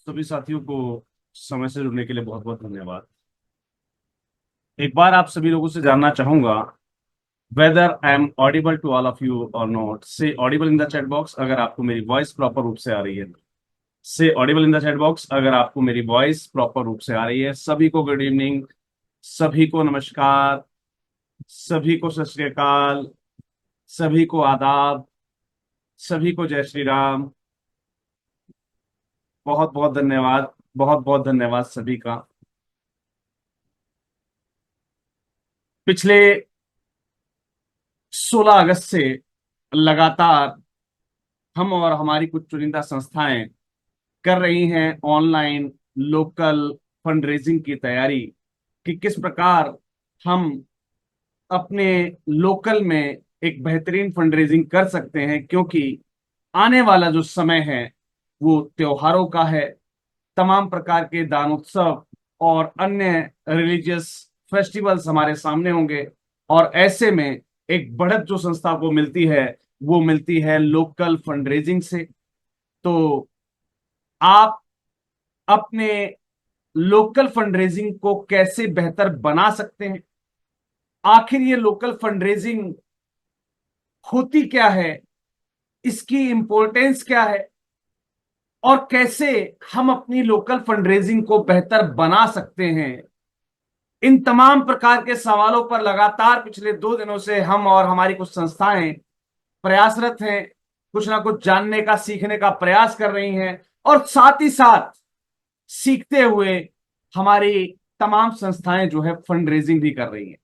सभी साथियों को समय से जुड़ने के लिए बहुत बहुत धन्यवाद। एक बार आप सभी लोगों से जानना चाहूंगा, whether I am audible to all of you और not. Say audible in the chat box अगर आपको मेरी वॉइस प्रॉपर रूप से आ रही है। से audible in the chat box अगर आपको मेरी वॉइस प्रॉपर रूप से आ रही है। सभी को गुड इवनिंग, सभी को नमस्कार, सभी को सत श्री अकाल, सभी को आदाब, सभी को जय श्री राम। बहुत बहुत धन्यवाद, बहुत बहुत धन्यवाद सभी का। पिछले 16 अगस्त से लगातार हम और हमारी कुछ चुनिंदा संस्थाएं कर रही हैं ऑनलाइन लोकल फंड रेजिंग की तैयारी, कि किस प्रकार हम अपने लोकल में एक बेहतरीन फंड रेजिंग कर सकते हैं। क्योंकि आने वाला जो समय है वो त्योहारों का है। तमाम प्रकार के दानोत्सव और अन्य रिलीजियस फेस्टिवल्स हमारे सामने होंगे, और ऐसे में एक बढ़त जो संस्था को मिलती है वो मिलती है लोकल फंड रेजिंग से। तो आप अपने लोकल फंड रेजिंग को कैसे बेहतर बना सकते हैं, आखिर ये लोकल फंड रेजिंग होती क्या है, इसकी इंपॉर्टेंस क्या है, और कैसे हम अपनी लोकल फंड रेजिंग को बेहतर बना सकते हैं, इन तमाम प्रकार के सवालों पर लगातार पिछले 2 दिनों से हम और हमारी कुछ संस्थाएं प्रयासरत हैं। कुछ ना कुछ जानने का, सीखने का प्रयास कर रही हैं, और साथ ही साथ सीखते हुए हमारी तमाम संस्थाएं जो है फंड रेजिंग भी कर रही हैं।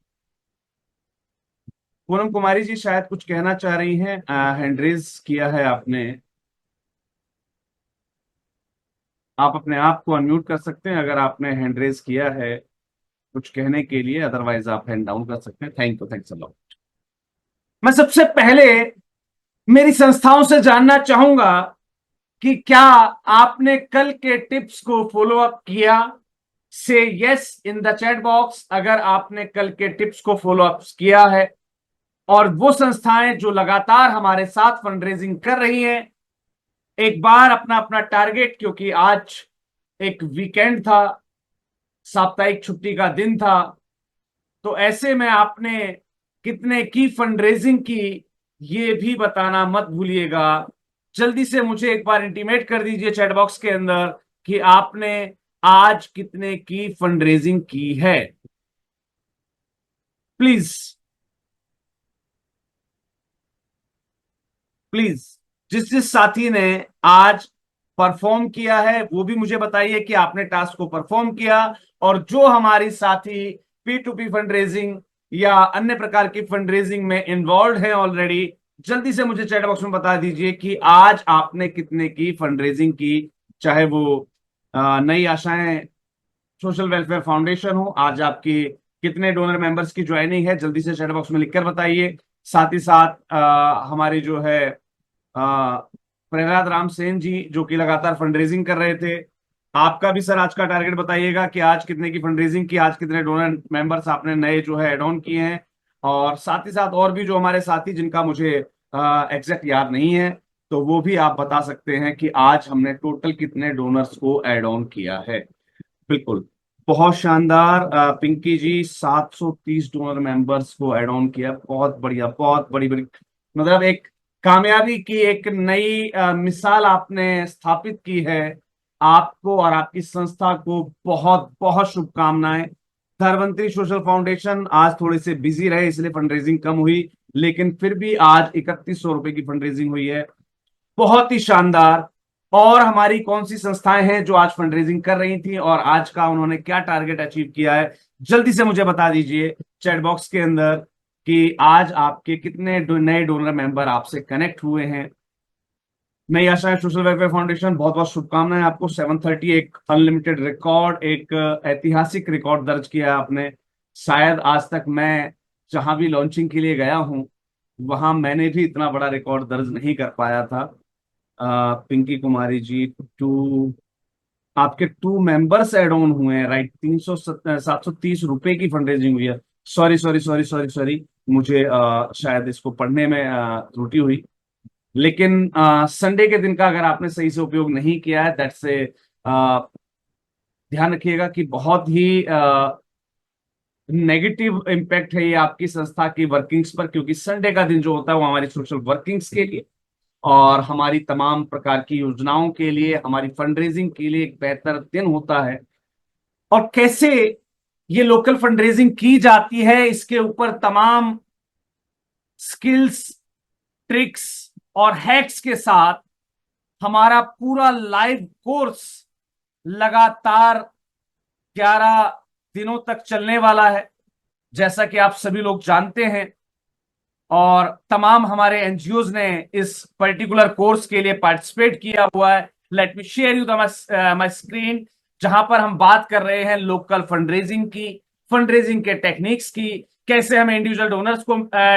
पूनम कुमारी जी शायद कुछ कहना चाह रही हैं, हैंड रेज किया है आपने। आप अपने आप को अनम्यूट कर सकते हैं अगर आपने हैंड रेज किया है कुछ कहने के लिए, अदरवाइज आप हैंड डाउन कर सकते हैं। Thank you, thanks a lot. मैं सबसे पहले मेरी संस्थाओं से जानना चाहूंगा कि क्या आपने कल के टिप्स को फॉलो अप किया। से yes in the chat box अगर आपने कल के टिप्स को फॉलो अप किया है। और वो संस्थाएं जो लगातार हमारे साथ फंड रेजिंग कर रही हैं, एक बार अपना अपना टारगेट, क्योंकि आज एक वीकेंड था, साप्ताहिक छुट्टी का दिन था, तो ऐसे में आपने कितने की फंड रेजिंग की ये भी बताना मत भूलिएगा। जल्दी से मुझे एक बार इंटीमेट कर दीजिए चैट बॉक्स के अंदर कि आपने आज कितने की फंड रेजिंग की है, प्लीज प्लीज। जिस जिस साथी ने आज परफॉर्म किया है वो भी मुझे बताइए कि आपने टास्क को परफॉर्म किया। और जो हमारी साथी P to P fund raising या अन्य प्रकार की फंड रेजिंग में इन्वॉल्व है ऑलरेडी, जल्दी से मुझे चैट बॉक्स में बता दीजिए कि आज आपने कितने की फंड रेजिंग की। चाहे वो नई आशाएं सोशल वेलफेयर फाउंडेशन हो, आज आपकी कितने डोनर मेंबर्स की ज्वाइनिंग है, जल्दी से चैट बॉक्स में लिखकर बताइए। साथ ही साथ हमारी जो है प्रहलाद राम सेन जी जो कि लगातार फंड रेजिंग कर रहे थे, आपका भी सर आज का टारगेट बताइएगा कि आज कितने की फंड रेजिंग की, आज कितने डोनर मेंबर्स आपने नए जो है एड ऑन किए हैं। और साथ ही साथ और भी जो हमारे साथी जिनका मुझे एग्जैक्ट याद नहीं है, तो वो भी आप बता सकते हैं कि आज हमने टोटल कितने डोनर्स को एड ऑन किया है। बिल्कुल, बहुत शानदार। पिंकी जी 730 डोनर मेंबर्स को ऐड ऑन किया, बहुत बढ़िया, बहुत बड़ी बड़ी, मतलब एक कामयाबी की एक नई मिसाल आपने स्थापित की है। आपको और आपकी संस्था को बहुत बहुत शुभकामनाएं। धनवंतरी सोशल फाउंडेशन आज थोड़े से बिजी रहे इसलिए फंड रेजिंग कम हुई, लेकिन फिर भी आज 3100 रुपए की फंड रेजिंग हुई है, बहुत ही शानदार। और हमारी कौन सी संस्थाएं हैं जो आज फंड रेजिंग कर रही थी और आज का उन्होंने क्या टारगेट अचीव किया है, जल्दी से मुझे बता दीजिए चैट बॉक्स के अंदर कि आज आपके कितने नए डोनर मेंबर आपसे कनेक्ट हुए हैं। नई आशा सोशल वेलफेयर फाउंडेशन, बहुत बहुत शुभकामनाएं आपको। 730 एक अनलिमिटेड रिकॉर्ड, एक ऐतिहासिक रिकॉर्ड दर्ज किया है आपने। शायद आज तक मैं जहां भी लॉन्चिंग के लिए गया हूं वहां मैंने भी इतना बड़ा रिकॉर्ड दर्ज नहीं कर पाया था। पिंकी कुमारी जी, टू आपके 2 मेंबर्स एड ऑन हुए हैं, राइट। 730 रुपए की फंड रेजिंग हुई है। Sorry sorry sorry sorry sorry, मुझे शायद इसको पढ़ने में त्रुटि हुई। लेकिन संडे के दिन का अगर आपने सही से उपयोग नहीं किया है, दैट्स ए ध्यान रखिएगा कि बहुत ही नेगेटिव इम्पैक्ट है ये आपकी संस्था की वर्किंग्स पर, क्योंकि संडे का दिन जो होता है वो हमारी सोशल वर्किंग्स के लिए और हमारी तमाम प्रकार की योजनाओं के लिए, हमारी फंडरेजिंग के लिए एक बेहतर दिन होता है। और कैसे ये लोकल फंडरेजिंग की जाती है, इसके ऊपर तमाम स्किल्स, ट्रिक्स और हैक्स के साथ हमारा पूरा लाइव कोर्स लगातार 11 दिनों तक चलने वाला है, जैसा कि आप सभी लोग जानते हैं। और तमाम हमारे एनजीओज ने इस पर्टिकुलर कोर्स के लिए पार्टिसिपेट किया हुआ है। Let me share you my screen, जहां पर हम बात कर रहे हैं लोकल फंडरेजिंग की, फंडरेजिंग के टेक्निक्स की, कैसे हमें इंडिविजुअल डोनर्स को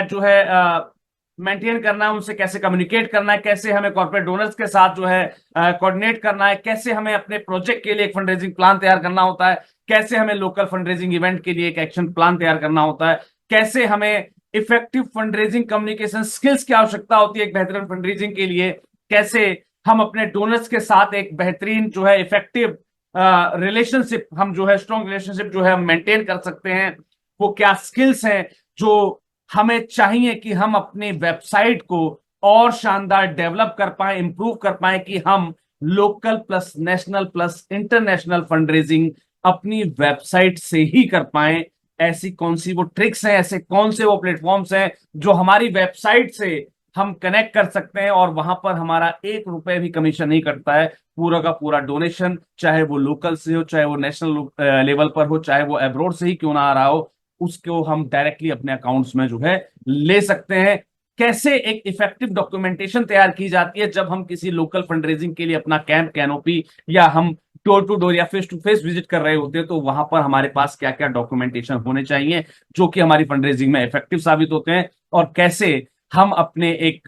जो है मेंटेन करना है, उनसे कैसे कम्युनिकेट करना है, कैसे हमें कॉर्पोरेट डोनर्स के साथ जो है कोऑर्डिनेट करना है, कैसे हमें अपने प्रोजेक्ट के लिए एक फंडरेजिंग प्लान तैयार करना होता है, कैसे हमें लोकल फंडरेजिंग इवेंट के लिए एक एक्शन प्लान तैयार करना होता है, कैसे हमें इफेक्टिव फंडरेजिंग कम्युनिकेशन स्किल्स की आवश्यकता होती है एक बेहतरीन फंडरेजिंग के लिए, कैसे हम अपने डोनर्स के साथ एक बेहतरीन जो है इफेक्टिव रिलेशनशिप, हम जो है स्ट्रॉन्ग रिलेशनशिप जो है हम मेंटेन कर सकते हैं, वो क्या स्किल्स हैं जो हमें चाहिए कि हम अपनी वेबसाइट को और शानदार डेवलप कर पाए, इंप्रूव कर पाए, कि हम local plus national plus international fundraising अपनी वेबसाइट से ही कर पाए। ऐसी कौन सी वो ट्रिक्स हैं, ऐसे कौन से वो प्लेटफॉर्म्स हैं जो हमारी वेबसाइट से हम कनेक्ट कर सकते हैं और वहां पर हमारा 1 रुपए भी कमीशन नहीं कटता है, पूरा का पूरा डोनेशन, चाहे वो लोकल से हो, चाहे वो नेशनल लेवल पर हो, चाहे वो अब्रॉड से ही क्यों ना आ रहा हो, उसको हम डायरेक्टली अपने अकाउंट्स में जो है ले सकते हैं। कैसे एक इफेक्टिव डॉक्यूमेंटेशन तैयार की जाती है जब हम किसी लोकल फंडरेजिंग के लिए अपना कैंप, कैनोपी या हम डोर टू डोर या फेस टू फेस विजिट कर रहे होते हैं, तो वहां पर हमारे पास क्या क्या डॉक्यूमेंटेशन होने चाहिए जो कि हमारी फंडरेजिंग में इफेक्टिव साबित होते हैं, और कैसे हम अपने एक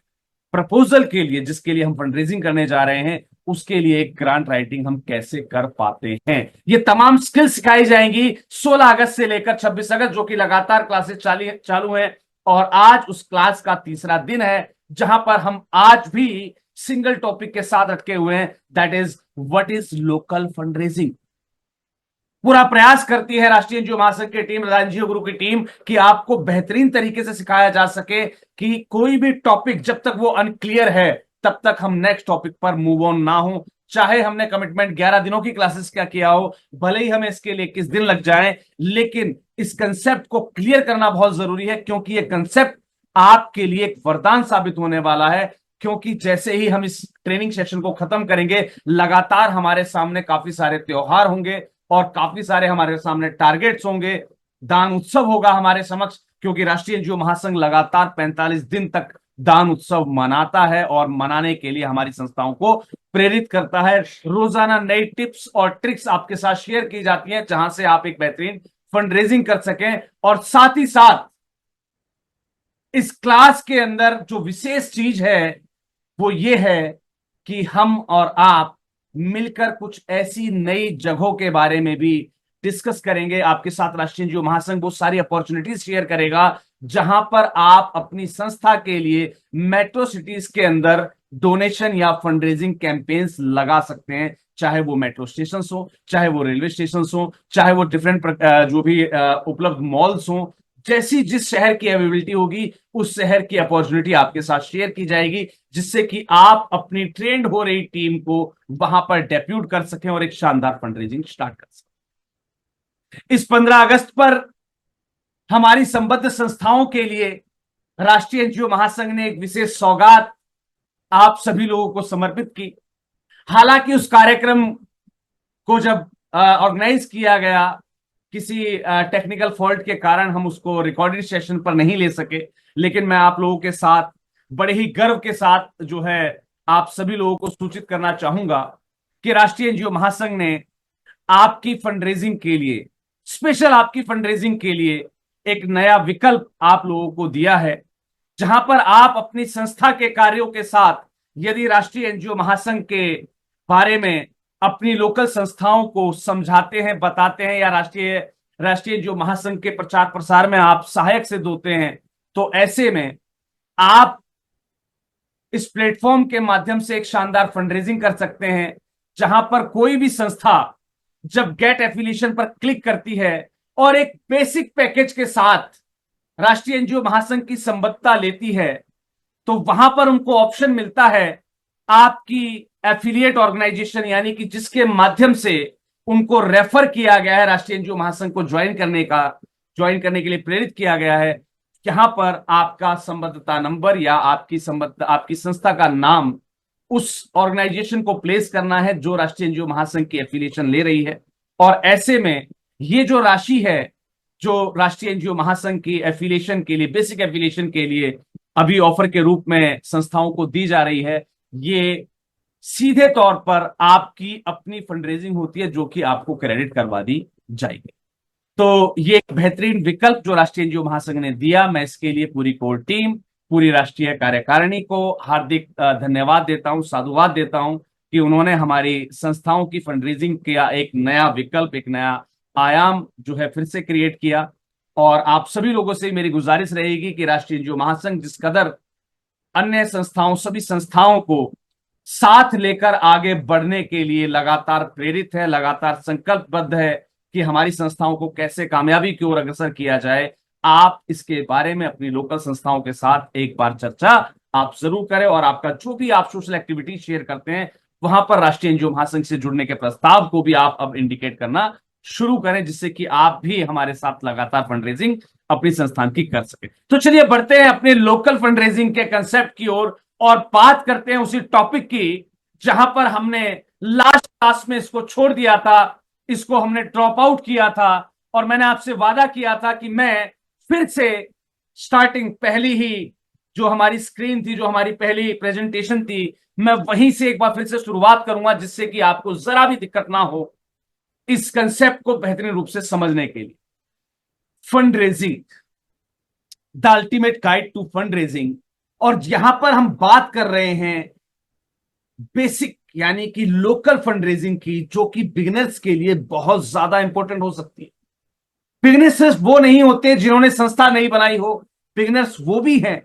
प्रपोजल के लिए, जिसके लिए हम फंडरेजिंग करने जा रहे हैं, उसके लिए एक ग्रांट राइटिंग हम कैसे कर पाते हैं। ये तमाम स्किल्स सिखाई जाएंगी 16 अगस्त से लेकर 26 अगस्त, जो कि लगातार क्लासेस चालू हैं। और आज उस क्लास का तीसरा दिन है, जहां पर हम आज भी सिंगल टॉपिक के साथ अटके हुए हैं, that is what is local fundraising. पूरा प्रयास करती है राष्ट्रीय एनजीओ महासंघ की टीम, एनजीओ गुरु की टीम, कि आपको बेहतरीन तरीके से सिखाया जा सके कि कोई भी टॉपिक जब तक वो अनक्लियर है तब तक हम नेक्स्ट टॉपिक पर मूव ऑन ना हो। चाहे हमने कमिटमेंट 11 दिनों की क्लासेस क्या किया हो, भले ही हमें इसके लिए 21 दिन लग जाए, लेकिन इस कंसेप्ट को क्लियर करना बहुत जरूरी है, क्योंकि ये कंसेप्ट आपके लिए एक वरदान साबित होने वाला है। क्योंकि जैसे ही हम इस ट्रेनिंग सेशन को खत्म करेंगे, लगातार हमारे सामने काफी सारे त्योहार होंगे और काफी सारे हमारे सामने टारगेट्स होंगे, दान उत्सव होगा हमारे समक्ष, क्योंकि राष्ट्रीय एनजीओ महासंघ लगातार 45 दिन तक दान उत्सव मनाता है और मनाने के लिए हमारी संस्थाओं को प्रेरित करता है। रोजाना नई टिप्स और ट्रिक्स आपके साथ शेयर की जाती हैं, जहां से आप एक बेहतरीन फंड रेजिंग कर सकें। और साथ ही साथ इस क्लास के अंदर जो विशेष चीज है वो ये है कि हम और आप मिलकर कुछ ऐसी नई जगहों के बारे में भी डिस्कस करेंगे। आपके साथ राष्ट्रीय एनजीओ महासंघ वो सारी अपॉर्चुनिटीज शेयर करेगा जहां पर आप अपनी संस्था के लिए मेट्रो सिटीज के अंदर डोनेशन या फंडरेजिंग कैंपेन्स लगा सकते हैं, चाहे वो मेट्रो स्टेशन हो, चाहे वो रेलवे स्टेशन हो, चाहे वो डिफरेंट जो भी उपलब्ध मॉल्स हो। जैसी जिस शहर की अवेलेबिलिटी होगी, उस शहर की अपॉर्चुनिटी आपके साथ शेयर की जाएगी, जिससे कि आप अपनी ट्रेंड हो रही टीम को वहां पर डेप्यूट कर सकें और एक शानदार फंडरेजिंग स्टार्ट कर सकें। इस 15 अगस्त पर हमारी संबद्ध संस्थाओं के लिए राष्ट्रीय एनजीओ महासंघ ने एक विशेष सौगात आप सभी लोगों को समर्पित की। हालांकि उस कार्यक्रम को जब ऑर्गेनाइज किया गया, किसी टेक्निकल फॉल्ट के कारण हम उसको रिकॉर्डिंग सेशन पर नहीं ले सके, लेकिन मैं आप लोगों के साथ बड़े ही गर्व के साथ जो है आप सभी लोगों को सूचित करना चाहूंगा कि राष्ट्रीय एनजीओ महासंघ ने आपकी फंडरेजिंग के लिए, स्पेशल आपकी फंडरेजिंग के लिए एक नया विकल्प आप लोगों को दिया है, जहां पर आप अपनी संस्था के कार्यों के साथ यदि राष्ट्रीय एनजीओ महासंघ के बारे में अपनी लोकल संस्थाओं को समझाते हैं, बताते हैं, या राष्ट्रीय एनजीओ महासंघ के प्रचार प्रसार में आप सहायक सिद्ध होते हैं, तो ऐसे में आप इस प्लेटफॉर्म के माध्यम से एक शानदार फंडरेजिंग कर सकते हैं, जहां पर कोई भी संस्था जब गेट एफिलिएशन पर क्लिक करती है और एक बेसिक पैकेज के साथ राष्ट्रीय एनजीओ महासंघ की संबद्धता लेती है, तो वहां पर उनको ऑप्शन मिलता है आपकी एफिलिएट ऑर्गेनाइजेशन, यानी कि जिसके माध्यम से उनको रेफर किया गया है, राष्ट्रीय एनजीओ महासंघ को ज्वाइन करने के लिए प्रेरित किया गया है, यहां पर आपका संबद्धता नंबर या आपकी संस्था का नाम उस ऑर्गेनाइजेशन को प्लेस करना है जो राष्ट्रीय एनजीओ महासंघ की एफिलिएशन ले रही है। और ऐसे में ये जो राशि है जो राष्ट्रीय एनजीओ महासंघ की एफिलिएशन के लिए, बेसिक एफिलिएशन के लिए अभी ऑफर के रूप में संस्थाओं को दी जा रही है, ये सीधे तौर पर आपकी अपनी फंडरेजिंग होती है जो कि आपको क्रेडिट करवा दी जाएगी। तो ये एक बेहतरीन विकल्प जो राष्ट्रीय एनजीओ महासंघ ने दिया, मैं इसके लिए पूरी कोर टीम, पूरी राष्ट्रीय कार्यकारिणी को हार्दिक धन्यवाद देता हूं, साधुवाद देता हूं कि उन्होंने हमारी संस्थाओं की फंडरेजिंग का एक नया विकल्प, एक नया आयाम जो है फिर से क्रिएट किया। और आप सभी लोगों से मेरी गुजारिश रहेगी कि राष्ट्रीय एनजीओ महासंघ जिस कदर अन्य संस्थाओं, सभी संस्थाओं को साथ लेकर आगे बढ़ने के लिए लगातार प्रेरित है, लगातार संकल्पबद्ध है कि हमारी संस्थाओं को कैसे कामयाबी की ओर अग्रसर किया जाए, आप इसके बारे में अपनी लोकल संस्थाओं के साथ एक बार चर्चा आप जरूर करें। और आपका जो भी आप सोशल एक्टिविटी शेयर करते हैं वहां पर राष्ट्रीय एनजीओ महासंघ से जुड़ने के प्रस्ताव को भी आप अब इंडिकेट करना शुरू करें, जिससे कि आप भी हमारे साथ लगातार फंडरेजिंग अपनी संस्थान की कर सके। तो चलिए बढ़ते हैं अपने लोकल फंडरेजिंग के कंसेप्ट की ओर और बात करते हैं उसी टॉपिक की जहां पर हमने लास्ट क्लास में इसको छोड़ दिया था, इसको हमने ड्रॉप आउट किया था। और मैंने आपसे वादा किया था कि मैं फिर से स्टार्टिंग, पहली ही जो हमारी स्क्रीन थी, जो हमारी पहली प्रेजेंटेशन थी, मैं वहीं से एक बार फिर से शुरुआत करूंगा, जिससे कि आपको जरा भी दिक्कत ना हो इस कंसेप्ट को बेहतरीन रूप से समझने के लिए। Fund raising, the ultimate guide to fund raising. और यहां पर हम बात कर रहे हैं बेसिक यानी कि लोकल फंड रेजिंग की, जो कि बिगिनर्स के लिए बहुत ज्यादा इंपॉर्टेंट हो सकती है। बिगिनर्स सिर्फ वो नहीं होते जिन्होंने संस्था नहीं बनाई हो, बिगिनर्स वो भी हैं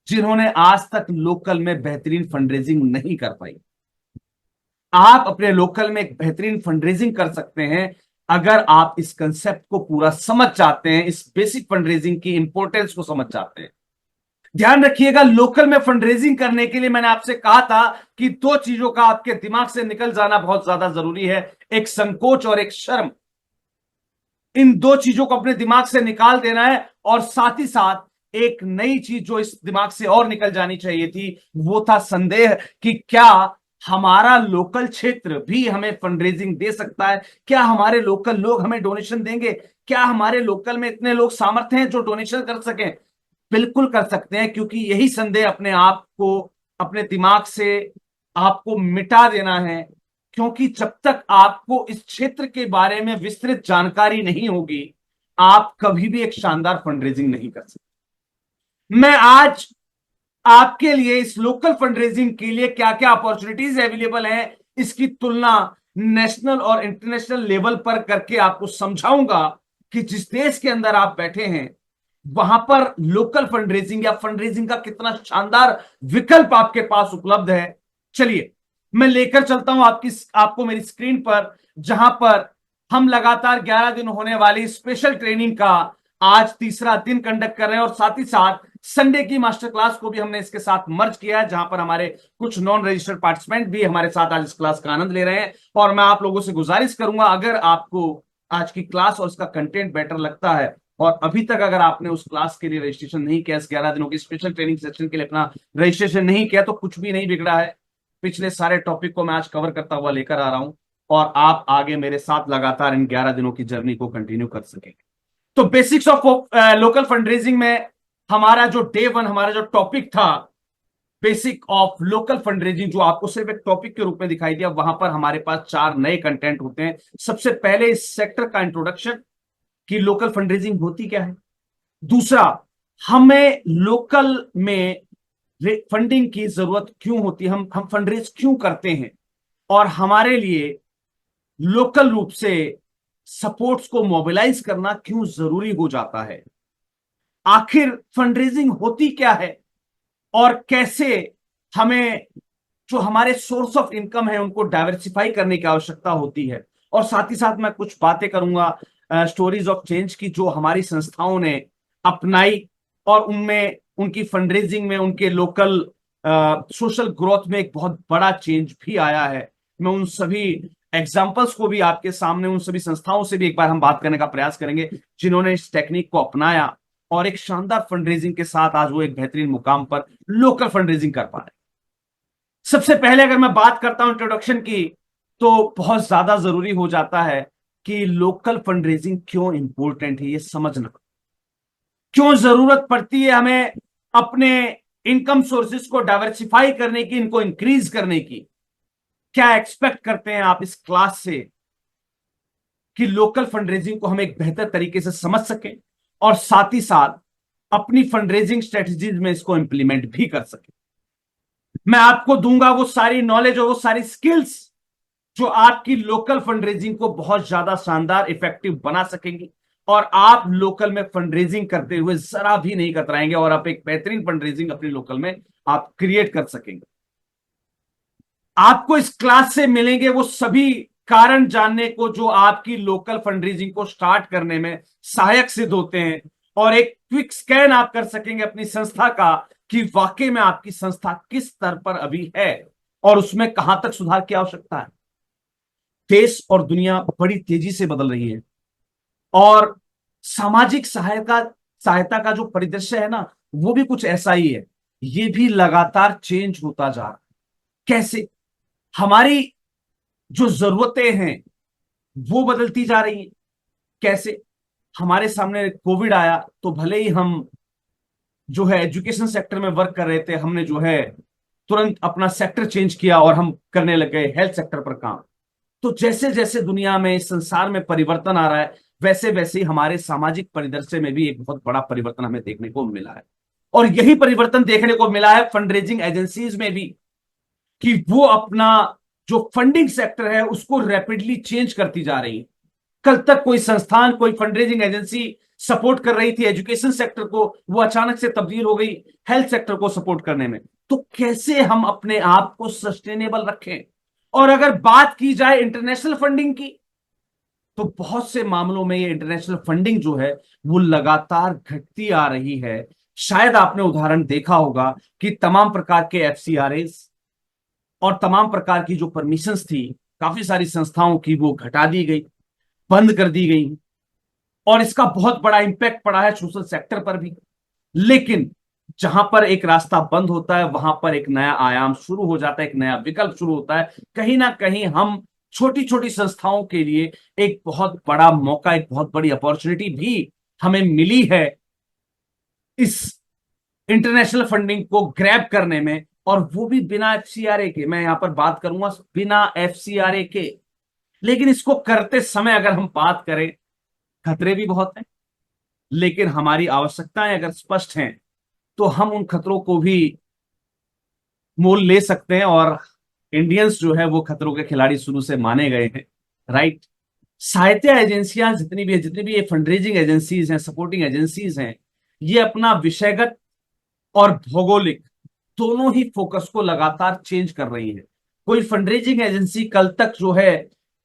जिन्होंने आज तक लोकल में बेहतरीन फंड रेजिंग नहीं कर पाई। आप अपने लोकल में एक बेहतरीन फंडरेजिंग कर सकते हैं अगर आप इस कंसेप्ट को पूरा समझ जाते हैं, इस बेसिक फंडरेजिंग की इंपॉर्टेंस को समझ जाते हैं। ध्यान रखिएगा, लोकल में फंडरेजिंग करने के लिए मैंने आपसे कहा था कि दो चीजों का आपके दिमाग से निकल जाना बहुत ज्यादा जरूरी है, एक संकोच और एक शर्म। इन दो चीजों को अपने दिमाग से निकाल देना है। और साथ ही साथ एक नई चीज जो इस दिमाग से और निकल जानी चाहिए थी, वो था संदेह कि क्या हमारा लोकल क्षेत्र भी हमें फंडरेजिंग दे सकता है, क्या हमारे लोकल लोग हमें डोनेशन देंगे, क्या हमारे लोकल में इतने लोग सामर्थ्य हैं जो डोनेशन कर सकें। बिल्कुल कर सकते हैं, क्योंकि यही संदेह अपने आप को, अपने दिमाग से आपको मिटा देना है। क्योंकि जब तक आपको इस क्षेत्र के बारे में विस्तृत जानकारी नहीं होगी, आप कभी भी एक शानदार फंडरेजिंग नहीं कर सकते। मैं आज आपके लिए इस लोकल फंडरेजिंग के लिए क्या क्या अपॉर्चुनिटीज अवेलेबल हैं, इसकी तुलना नेशनल और इंटरनेशनल लेवल पर करके आपको समझाऊंगा कि जिस देश के अंदर आप बैठे हैं वहां पर लोकल फंडरेजिंग या फंडरेजिंग का कितना शानदार विकल्प आपके पास उपलब्ध है। चलिए मैं लेकर चलता हूं आपको मेरी स्क्रीन पर, जहां पर हम लगातार 11 दिन होने वाली स्पेशल ट्रेनिंग का आज तीसरा दिन कंडक्ट कर रहे हैं। और साथ ही साथ संडे की मास्टर क्लास को भी हमने इसके साथ मर्ज किया है, जहां पर हमारे कुछ नॉन रजिस्टर्ड पार्टिसिपेंट भी हमारे साथ आज इस क्लास का आनंद ले रहे हैं। और मैं आप लोगों से गुजारिश करूंगा, अगर आपको आज की क्लास और इसका कंटेंट बेटर लगता है और अभी तक अगर आपने उस क्लास के लिए रजिस्ट्रेशन नहीं किया, इस 11 दिनों की स्पेशल ट्रेनिंग सेक्शन के लिए अपना रजिस्ट्रेशन नहीं किया, तो कुछ भी नहीं बिगड़ा है। पिछले सारे टॉपिक को मैं आज कवर करता हुआ लेकर आ रहा हूं और आप आगे मेरे साथ लगातार इन 11 दिनों की जर्नी को कंटिन्यू कर सकेंगे। तो बेसिक्स ऑफ लोकल फंडरेजिंग में हमारा जो डे वन, हमारा जो टॉपिक था बेसिक ऑफ लोकल फंडरेजिंग, जो आपको सिर्फ एक टॉपिक के रूप में दिखाई दिया, वहां पर हमारे पास 4 नए कंटेंट होते हैं। सबसे पहले इस सेक्टर का इंट्रोडक्शन कि लोकल फंडरेजिंग होती क्या है। दूसरा, हमें लोकल में फंडिंग की जरूरत क्यों होती है, हम फंडरेज क्यों करते हैं और हमारे लिए लोकल रूप से सपोर्ट्स को मोबिलाइज करना क्यों जरूरी हो जाता है। आखिर फंडरेजिंग होती क्या है और कैसे हमें जो हमारे सोर्स ऑफ इनकम है उनको डाइवर्सिफाई करने की आवश्यकता होती है। और साथ ही साथ मैं कुछ बातें करूंगा स्टोरीज ऑफ चेंज की, जो हमारी संस्थाओं ने अपनाई और उनमें उनकी फंडरेजिंग में उनके लोकल सोशल ग्रोथ में एक बहुत बड़ा चेंज भी आया है। मैं उन सभी एग्जाम्पल्स को भी आपके सामने, उन सभी संस्थाओं से भी एक बार हम बात करने का प्रयास करेंगे जिन्होंने इस टेक्निक को अपनाया और एक शानदार फंडरेजिंग के साथ आज वो एक बेहतरीन मुकाम पर लोकल फंडरेजिंग कर पा रहे हैं। सबसे पहले अगर मैं बात करता हूं इंट्रोडक्शन की, तो बहुत ज्यादा जरूरी हो जाता है कि लोकल फंडरेजिंग क्यों इंपॉर्टेंट है ये समझना। क्यों जरूरत पड़ती है हमें अपने इनकम सोर्सेज को डाइवर्सिफाई करने की, इनको इंक्रीज करने की। क्या एक्सपेक्ट करते हैं आप इस क्लास से कि लोकल फंडरेजिंग को हम एक बेहतर तरीके से समझ सकें और साथ ही साथ अपनी फंडरेजिंग स्ट्रेटजीज में इसको इंप्लीमेंट भी कर सकें। मैं आपको दूंगा वो सारी नॉलेज और वो सारी स्किल्स जो आपकी लोकल फंडरेजिंग को बहुत ज्यादा शानदार इफेक्टिव बना सकेंगी और आप लोकल में फंडरेजिंग करते हुए जरा भी नहीं कतराएंगे और आप एक बेहतरीन फंडरेजिंग अपनी लोकल में आप क्रिएट कर सकेंगे। आपको इस क्लास से मिलेंगे वो सभी कारण जानने को जो आपकी लोकल फंडरेजिंग को स्टार्ट करने में सहायक सिद्ध होते हैं, और एक क्विक स्कैन आप कर सकेंगे अपनी संस्था का कि वाकई में आपकी संस्था किस स्तर पर अभी है और उसमें कहां तक सुधार की आवश्यकता है। देश और दुनिया बड़ी तेजी से बदल रही है और सामाजिक सहायता सहायता का जो परिदृश्य है ना, वो भी कुछ ऐसा ही है। ये भी लगातार चेंज होता जा रहा है। कैसे? हमारी जो जरूरतें हैं वो बदलती जा रही हैं। कैसे? हमारे सामने कोविड आया तो भले ही हम जो है एजुकेशन सेक्टर में वर्क कर रहे थे, हमने जो है तुरंत अपना सेक्टर चेंज किया और हम करने लग गए हेल्थ सेक्टर पर काम। तो जैसे जैसे दुनिया में, इस संसार में परिवर्तन आ रहा है, वैसे वैसे ही हमारे सामाजिक परिदृश्य में भी एक बहुत बड़ा परिवर्तन हमें देखने को मिला है। और यही परिवर्तन देखने को मिला है फंडरेजिंग एजेंसीज में भी, कि वो अपना जो फंडिंग सेक्टर है उसको रैपिडली चेंज करती जा रही है। कल तक कोई संस्थान, कोई फंडरेजिंग एजेंसी सपोर्ट कर रही थी एजुकेशन सेक्टर को, वो अचानक से तब्दील हो गई हेल्थ सेक्टर को सपोर्ट करने में। तो कैसे हम अपने आप को सस्टेनेबल रखें? और अगर बात की जाए इंटरनेशनल फंडिंग की, तो बहुत से मामलों में ये इंटरनेशनल फंडिंग जो है वो लगातार घटती आ रही है। शायद आपने उदाहरण देखा होगा कि तमाम प्रकार के एफसीआरएस और तमाम प्रकार की जो परमिशंस थी काफी सारी संस्थाओं की, वो घटा दी गई, बंद कर दी गई। और इसका बहुत बड़ा इंपैक्ट पड़ा है सोशल सेक्टर पर भी। लेकिन जहां पर एक रास्ता बंद होता है वहां पर एक नया आयाम शुरू हो जाता है, एक नया विकल्प शुरू होता है। कहीं ना कहीं हम छोटी छोटी संस्थाओं के लिए एक बहुत बड़ा मौका, एक बहुत बड़ी अपॉर्चुनिटी भी हमें मिली है इस इंटरनेशनल फंडिंग को ग्रैब करने में, और वो भी बिना एफसीआरए के। मैं यहां पर बात करूंगा बिना एफसीआरए के। लेकिन इसको करते समय अगर हम बात करें, खतरे भी बहुत हैं, लेकिन हमारी आवश्यकताएं अगर स्पष्ट हैं तो हम उन खतरों को भी मोल ले सकते हैं। और इंडियंस जो है वो खतरों के खिलाड़ी शुरू से माने गए हैं, राइट। सहायता एजेंसियां जितनी भी ये फंडरेजिंग एजेंसीज हैं, सपोर्टिंग एजेंसीज हैं, ये अपना विषयगत और भौगोलिक दोनों ही फोकस को लगातार चेंज कर रही है। कोई फंडरेजिंग एजेंसी कल तक जो है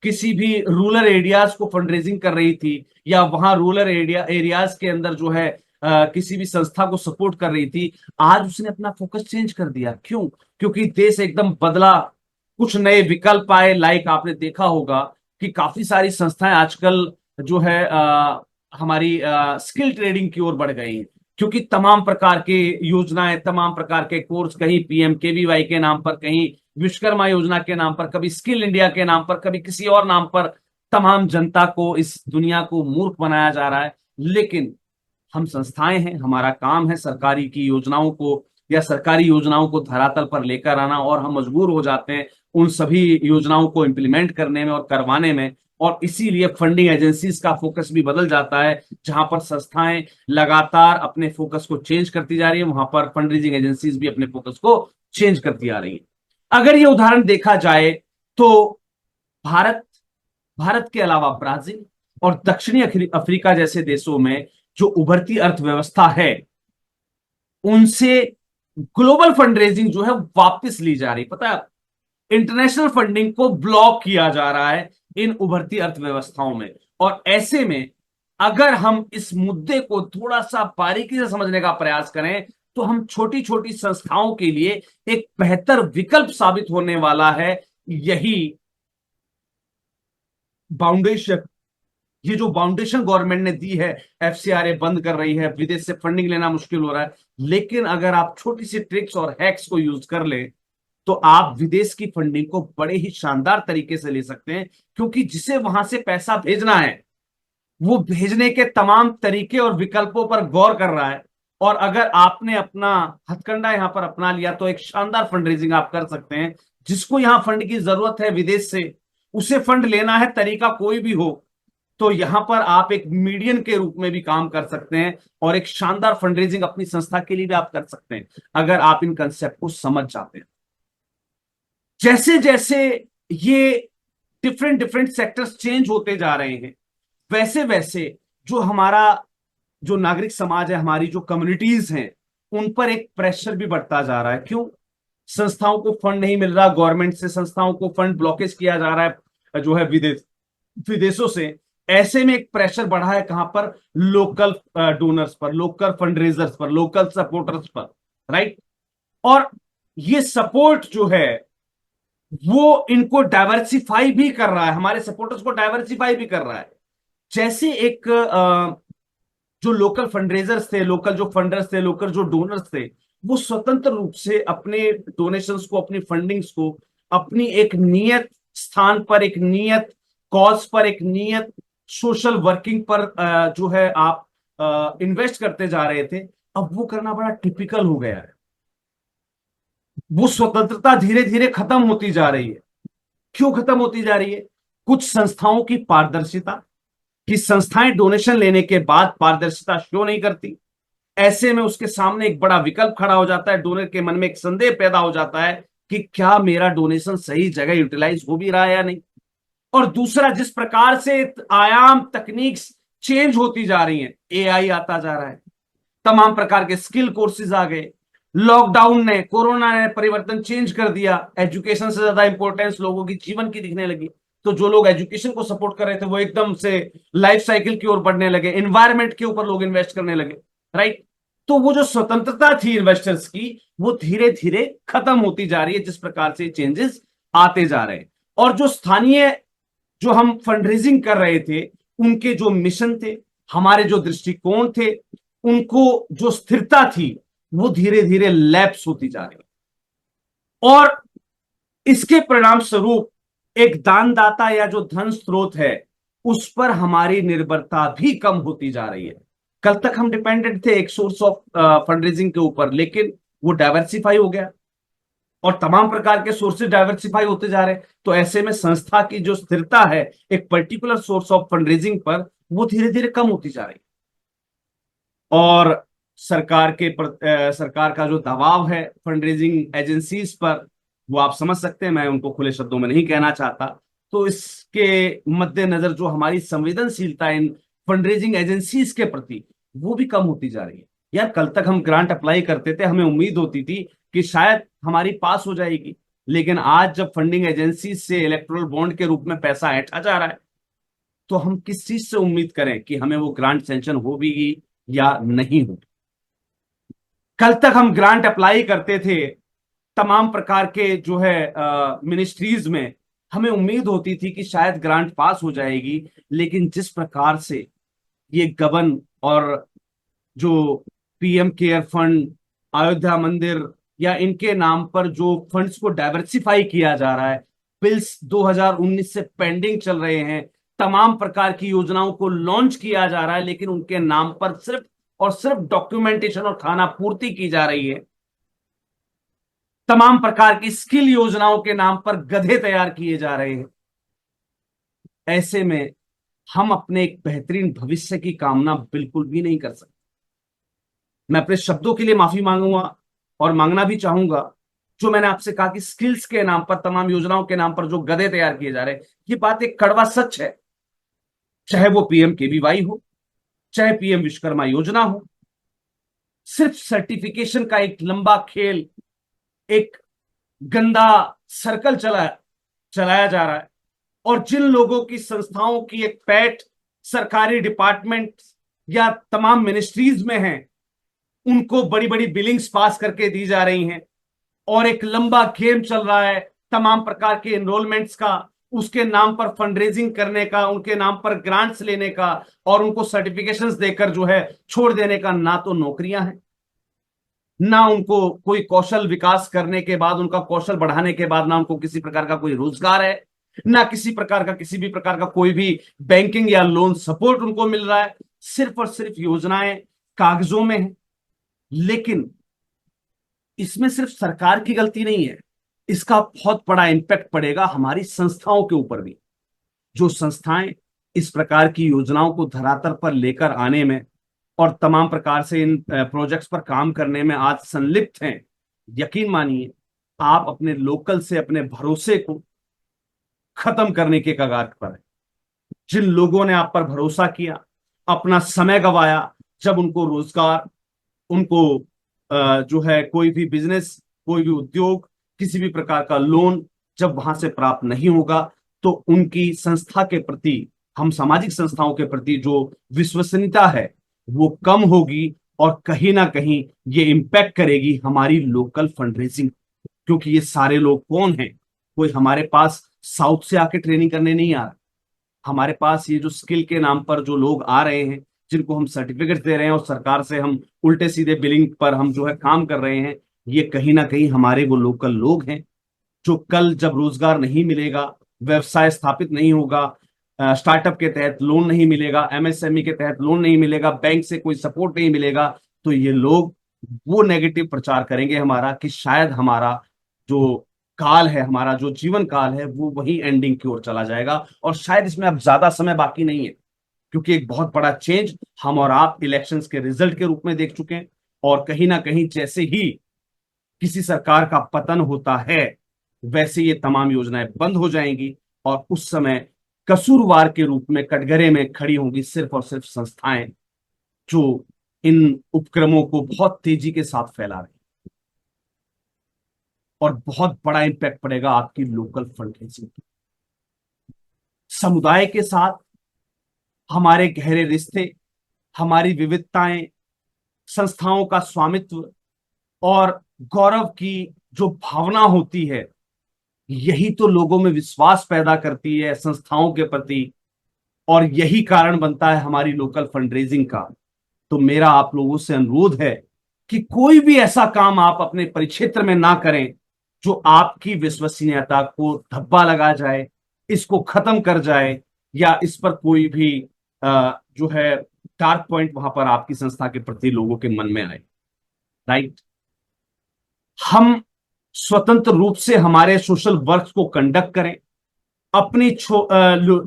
किसी भी रूरल एरियाज को फंडरेजिंग कर रही थी, या वहां रूरल एरियाज के अंदर जो है किसी भी संस्था को सपोर्ट कर रही थी। आज उसने अपना फोकस चेंज कर दिया। क्यों? क्योंकि देश एकदम बदला, कुछ नए विकल्प आए। लाइक आपने देखा होगा कि काफी सारी संस्थाएं आजकल जो है हमारी स्किल ट्रेडिंग की ओर बढ़ गई हैं, क्योंकि तमाम प्रकार के योजनाएं, तमाम प्रकार के कोर्स, कहीं पीएमकेवीवाई के नाम पर, कहीं विश्वकर्मा योजना के नाम पर, कभी स्किल इंडिया के नाम पर, कभी किसी और नाम पर, तमाम जनता को, इस दुनिया को मूर्ख बनाया जा रहा है। लेकिन हम संस्थाएं हैं, हमारा काम है सरकारी की योजनाओं को या सरकारी योजनाओं को धरातल पर लेकर आना, और हम मजबूर हो जाते हैं उन सभी योजनाओं को इंप्लीमेंट करने में और करवाने में। और इसीलिए फंडिंग एजेंसीज का फोकस भी बदल जाता है। जहां पर संस्थाएं लगातार अपने फोकस को चेंज करती जा रही है, वहां पर फंड रेजिंग एजेंसीज भी अपने फोकस को चेंज करती आ रही है। अगर ये उदाहरण देखा जाए तो भारत भारत के अलावा ब्राजील और दक्षिणी अफ्रीका जैसे देशों में जो उभरती अर्थव्यवस्था है, उनसे ग्लोबल फंड रेजिंग जो है वापस ली जा रही। पता है इंटरनेशनल फंडिंग को ब्लॉक किया जा रहा है इन उभरती अर्थव्यवस्थाओं में। और ऐसे में अगर हम इस मुद्दे को थोड़ा सा बारीकी से समझने का प्रयास करें तो हम छोटी छोटी संस्थाओं के लिए एक बेहतर विकल्प साबित होने वाला है यही फाउंडेशन। ये जो फाउंडेशन गवर्नमेंट ने दी है, एफसीआरए बंद कर रही है, विदेश से फंडिंग लेना मुश्किल हो रहा है, लेकिन अगर आप छोटी सी ट्रिक्स और हैक्स को यूज कर ले तो आप विदेश की फंडिंग को बड़े ही शानदार तरीके से ले सकते हैं। क्योंकि जिसे वहां से पैसा भेजना है वो भेजने के तमाम तरीके और विकल्पों पर गौर कर रहा है। और अगर आपने अपना हथकंडा यहां पर अपना लिया तो एक शानदार फंड रेजिंग आप कर सकते हैं। जिसको यहां फंड की जरूरत है विदेश से, उसे फंड लेना है, तरीका कोई भी हो, तो यहां पर आप एक मीडियन के रूप में भी काम कर सकते हैं और एक शानदार फंड रेजिंग अपनी संस्था के लिए भी आप कर सकते हैं अगर आप इन कंसेप्ट को समझ जाते हैं। जैसे जैसे ये डिफरेंट डिफरेंट सेक्टर्स चेंज होते जा रहे हैं, वैसे वैसे जो हमारा जो नागरिक समाज है, हमारी जो कम्युनिटीज हैं, उन पर एक प्रेशर भी बढ़ता जा रहा है। क्यों? संस्थाओं को फंड नहीं मिल रहा गवर्नमेंट से, संस्थाओं को फंड ब्लॉकेज किया जा रहा है जो है विदेशों से। ऐसे में एक प्रेशर बढ़ा है कहां पर? लोकल डोनर्स पर, लोकल फंडरेजर्स पर, लोकल सपोर्टर्स पर, राइट। और ये सपोर्ट जो है वो इनको डाइवर्सिफाई भी कर रहा है, हमारे सपोर्टर्स को डाइवर्सिफाई भी कर रहा है। जैसे एक जो लोकल फंडरेजर्स थे, लोकल जो फंडर्स थे, लोकल जो डोनर्स थे, वो स्वतंत्र रूप से अपने डोनेशंस को, अपनी फंडिंग्स को अपनी एक नियत स्थान पर, एक नियत कॉज पर, एक नियत सोशल वर्किंग पर जो है आप इन्वेस्ट करते जा रहे थे। अब वो करना बड़ा टिपिकल हो गया है। वो स्वतंत्रता धीरे धीरे खत्म होती जा रही है। क्यों खत्म होती जा रही है? कुछ संस्थाओं की पारदर्शिता, कि संस्थाएं डोनेशन लेने के बाद पारदर्शिता शो नहीं करती। ऐसे में उसके सामने एक बड़ा विकल्प खड़ा हो जाता है, डोनर के मन में एक संदेह पैदा हो जाता है कि क्या मेरा डोनेशन सही जगह यूटिलाइज हो भी रहा है या नहीं। और दूसरा, जिस प्रकार से आयाम तकनीक चेंज होती जा रही है, एआई आता जा रहा है, तमाम प्रकार के स्किल कोर्सेज आ गए, लॉकडाउन ने, कोरोना ने परिवर्तन चेंज कर दिया, एजुकेशन से ज्यादा इंपॉर्टेंस लोगों की जीवन की दिखने लगी। तो जो लोग एजुकेशन को सपोर्ट कर रहे थे वो एकदम से लाइफ साइकिल की ओर बढ़ने लगे, एनवायरमेंट के ऊपर लोग इन्वेस्ट करने लगे, राइट। तो वो जो स्वतंत्रता थी इन्वेस्टर्स की, वो धीरे धीरे खत्म होती जा रही है जिस प्रकार से चेंजेस आते जा रहे हैं। और जो स्थानीय जो हम फंड रेजिंग कर रहे थे, उनके जो मिशन थे, हमारे जो दृष्टिकोण थे, उनको जो स्थिरता थी वो धीरे धीरे लैप्स होती जा रही है। और इसके परिणाम स्वरूप एक दानदाता या जो धन स्रोत है उस पर हमारी निर्भरता भी कम होती जा रही है। कल तक हम डिपेंडेंट थे एक सोर्स ऑफ फंड रेजिंग के ऊपर, लेकिन वो डाइवर्सिफाई हो गया और तमाम प्रकार के सोर्सेज डाइवर्सिफाई होते जा रहे हैं। तो ऐसे में संस्था की जो स्थिरता है एक particular source of fund raising पर, वो धीरे धीरे कम होती जा रही है। और सरकार का जो दबाव है फंड रेजिंग एजेंसीज पर, वो आप समझ सकते हैं, मैं उनको खुले शब्दों में नहीं कहना चाहता। तो इसके मद्देनजर जो हमारी संवेदनशीलता इन फंड रेजिंग एजेंसीज के प्रति, वो भी कम होती जा रही है। यार, कल तक हम ग्रांट अप्लाई करते थे, हमें उम्मीद होती थी कि शायद हमारी पास हो जाएगी, लेकिन आज जब फंडिंग एजेंसी से इलेक्टोरल बॉन्ड के रूप में पैसा ऐंठा जा रहा है, तो हम किस चीज से उम्मीद करें कि हमें वो ग्रांट सैंक्शन होगी या नहीं होगी। कल तक हम ग्रांट अप्लाई करते थे तमाम प्रकार के जो है मिनिस्ट्रीज में, हमें उम्मीद होती थी कि शायद ग्रांट पास हो जाएगी, लेकिन जिस प्रकार से ये गबन और जो पीएम केयर फंड, अयोध्या मंदिर या इनके नाम पर जो फंड्स को डाइवर्सिफाई किया जा रहा है, बिल्स 2019 से पेंडिंग चल रहे हैं, तमाम प्रकार की योजनाओं को लॉन्च किया जा रहा है, लेकिन उनके नाम पर सिर्फ और सिर्फ डॉक्यूमेंटेशन और खाना पूर्ति की जा रही है। तमाम प्रकार की स्किल योजनाओं के नाम पर गधे तैयार किए जा रहे हैं। ऐसे में हम अपने एक बेहतरीन भविष्य की कामना बिल्कुल भी नहीं कर सकते। मैं अपने शब्दों के लिए माफी मांगूंगा और मांगना भी चाहूंगा। जो मैंने आपसे कहा कि स्किल्स के नाम पर, तमाम योजनाओं के नाम पर जो गधे तैयार किए जा रहे हैं, ये बात एक कड़वा सच है। चाहे वो पीएम हो, चाहे पीएम विश्वकर्मा योजना हो, सिर्फ सर्टिफिकेशन का एक लंबा खेल, एक गंदा सर्कल चलाया जा रहा है। और जिन लोगों की संस्थाओं की एक पैठ सरकारी डिपार्टमेंट या तमाम मिनिस्ट्रीज में है, उनको बड़ी बड़ी बिलिंग्स पास करके दी जा रही हैं, और एक लंबा गेम चल रहा है तमाम प्रकार के एनरोलमेंट्स का, उसके नाम पर फंड रेजिंग करने का, उनके नाम पर ग्रांट्स लेने का, और उनको सर्टिफिकेशंस देकर जो है छोड़ देने का। ना तो नौकरियां हैं, ना उनको कोई कौशल विकास करने के बाद, उनका कौशल बढ़ाने के बाद, ना उनको किसी प्रकार का कोई रोजगार है, ना किसी प्रकार का किसी भी प्रकार का कोई भी बैंकिंग या लोन सपोर्ट उनको मिल रहा है। सिर्फ और सिर्फ योजनाएं कागजों में है। लेकिन इसमें सिर्फ सरकार की गलती नहीं है, इसका बहुत बड़ा इंपैक्ट पड़ेगा हमारी संस्थाओं के ऊपर भी। जो संस्थाएं इस प्रकार की योजनाओं को धरातल पर लेकर आने में और तमाम प्रकार से इन प्रोजेक्ट्स पर काम करने में आज संलिप्त हैं, यकीन मानिए आप अपने लोकल से अपने भरोसे को खत्म करने के कगार पर है। जिन लोगों ने आप पर भरोसा किया, अपना समय गंवाया, जब उनको रोजगार, उनको जो है कोई भी बिजनेस, कोई भी उद्योग, किसी भी प्रकार का लोन जब वहां से प्राप्त नहीं होगा, तो उनकी संस्था के प्रति, हम सामाजिक संस्थाओं के प्रति जो विश्वसनीयता है वो कम होगी, और कहीं ना कहीं ये इम्पैक्ट करेगी हमारी लोकल फंड रेजिंग। क्योंकि ये सारे लोग कौन हैं? कोई हमारे पास साउथ से आके ट्रेनिंग करने नहीं आ रहा। हमारे पास ये जो स्किल के नाम पर जो लोग आ रहे हैं, जिनको हम सर्टिफिकेट दे रहे हैं और सरकार से हम उल्टे सीधे बिलिंग पर हम जो है काम कर रहे हैं, ये कहीं ना कहीं हमारे वो लोकल लोग हैं जो कल जब रोजगार नहीं मिलेगा, व्यवसाय स्थापित नहीं होगा, स्टार्टअप के तहत लोन नहीं मिलेगा, एमएसएमई के तहत लोन नहीं मिलेगा, बैंक से कोई सपोर्ट नहीं मिलेगा, तो ये लोग वो नेगेटिव प्रचार करेंगे हमारा कि शायद हमारा जो काल है, हमारा जो जीवन काल है, वो वही एंडिंग की ओर चला जाएगा। और शायद इसमें अब ज्यादा समय बाकी नहीं है, क्योंकि एक बहुत बड़ा चेंज हम और आप इलेक्शंस के रिजल्ट के रूप में देख चुके हैं। और कहीं ना कहीं जैसे ही किसी सरकार का पतन होता है, वैसे ये तमाम योजनाएं बंद हो जाएंगी, और उस समय कसूरवार के रूप में कटघरे में खड़ी होंगी सिर्फ और सिर्फ संस्थाएं जो इन उपक्रमों को बहुत तेजी के साथ फैला रही। और बहुत बड़ा इंपैक्ट पड़ेगा आपकी लोकल फंड रेजिंग। समुदाय के साथ हमारे गहरे रिश्ते, हमारी विविधताएं, संस्थाओं का स्वामित्व और गौरव की जो भावना होती है, यही तो लोगों में विश्वास पैदा करती है संस्थाओं के प्रति, और यही कारण बनता है हमारी लोकल फंड रेजिंग का। तो मेरा आप लोगों से अनुरोध है कि कोई भी ऐसा काम आप अपने परिक्षेत्र में ना करें जो आपकी विश्वसनीयता को धब्बा लगा जाए, इसको खत्म कर जाए, या इस पर कोई भी जो है डार्क पॉइंट वहां पर आपकी संस्था के प्रति लोगों के मन में आए। राइट? हम स्वतंत्र रूप से हमारे सोशल वर्क को कंडक्ट करें, अपनी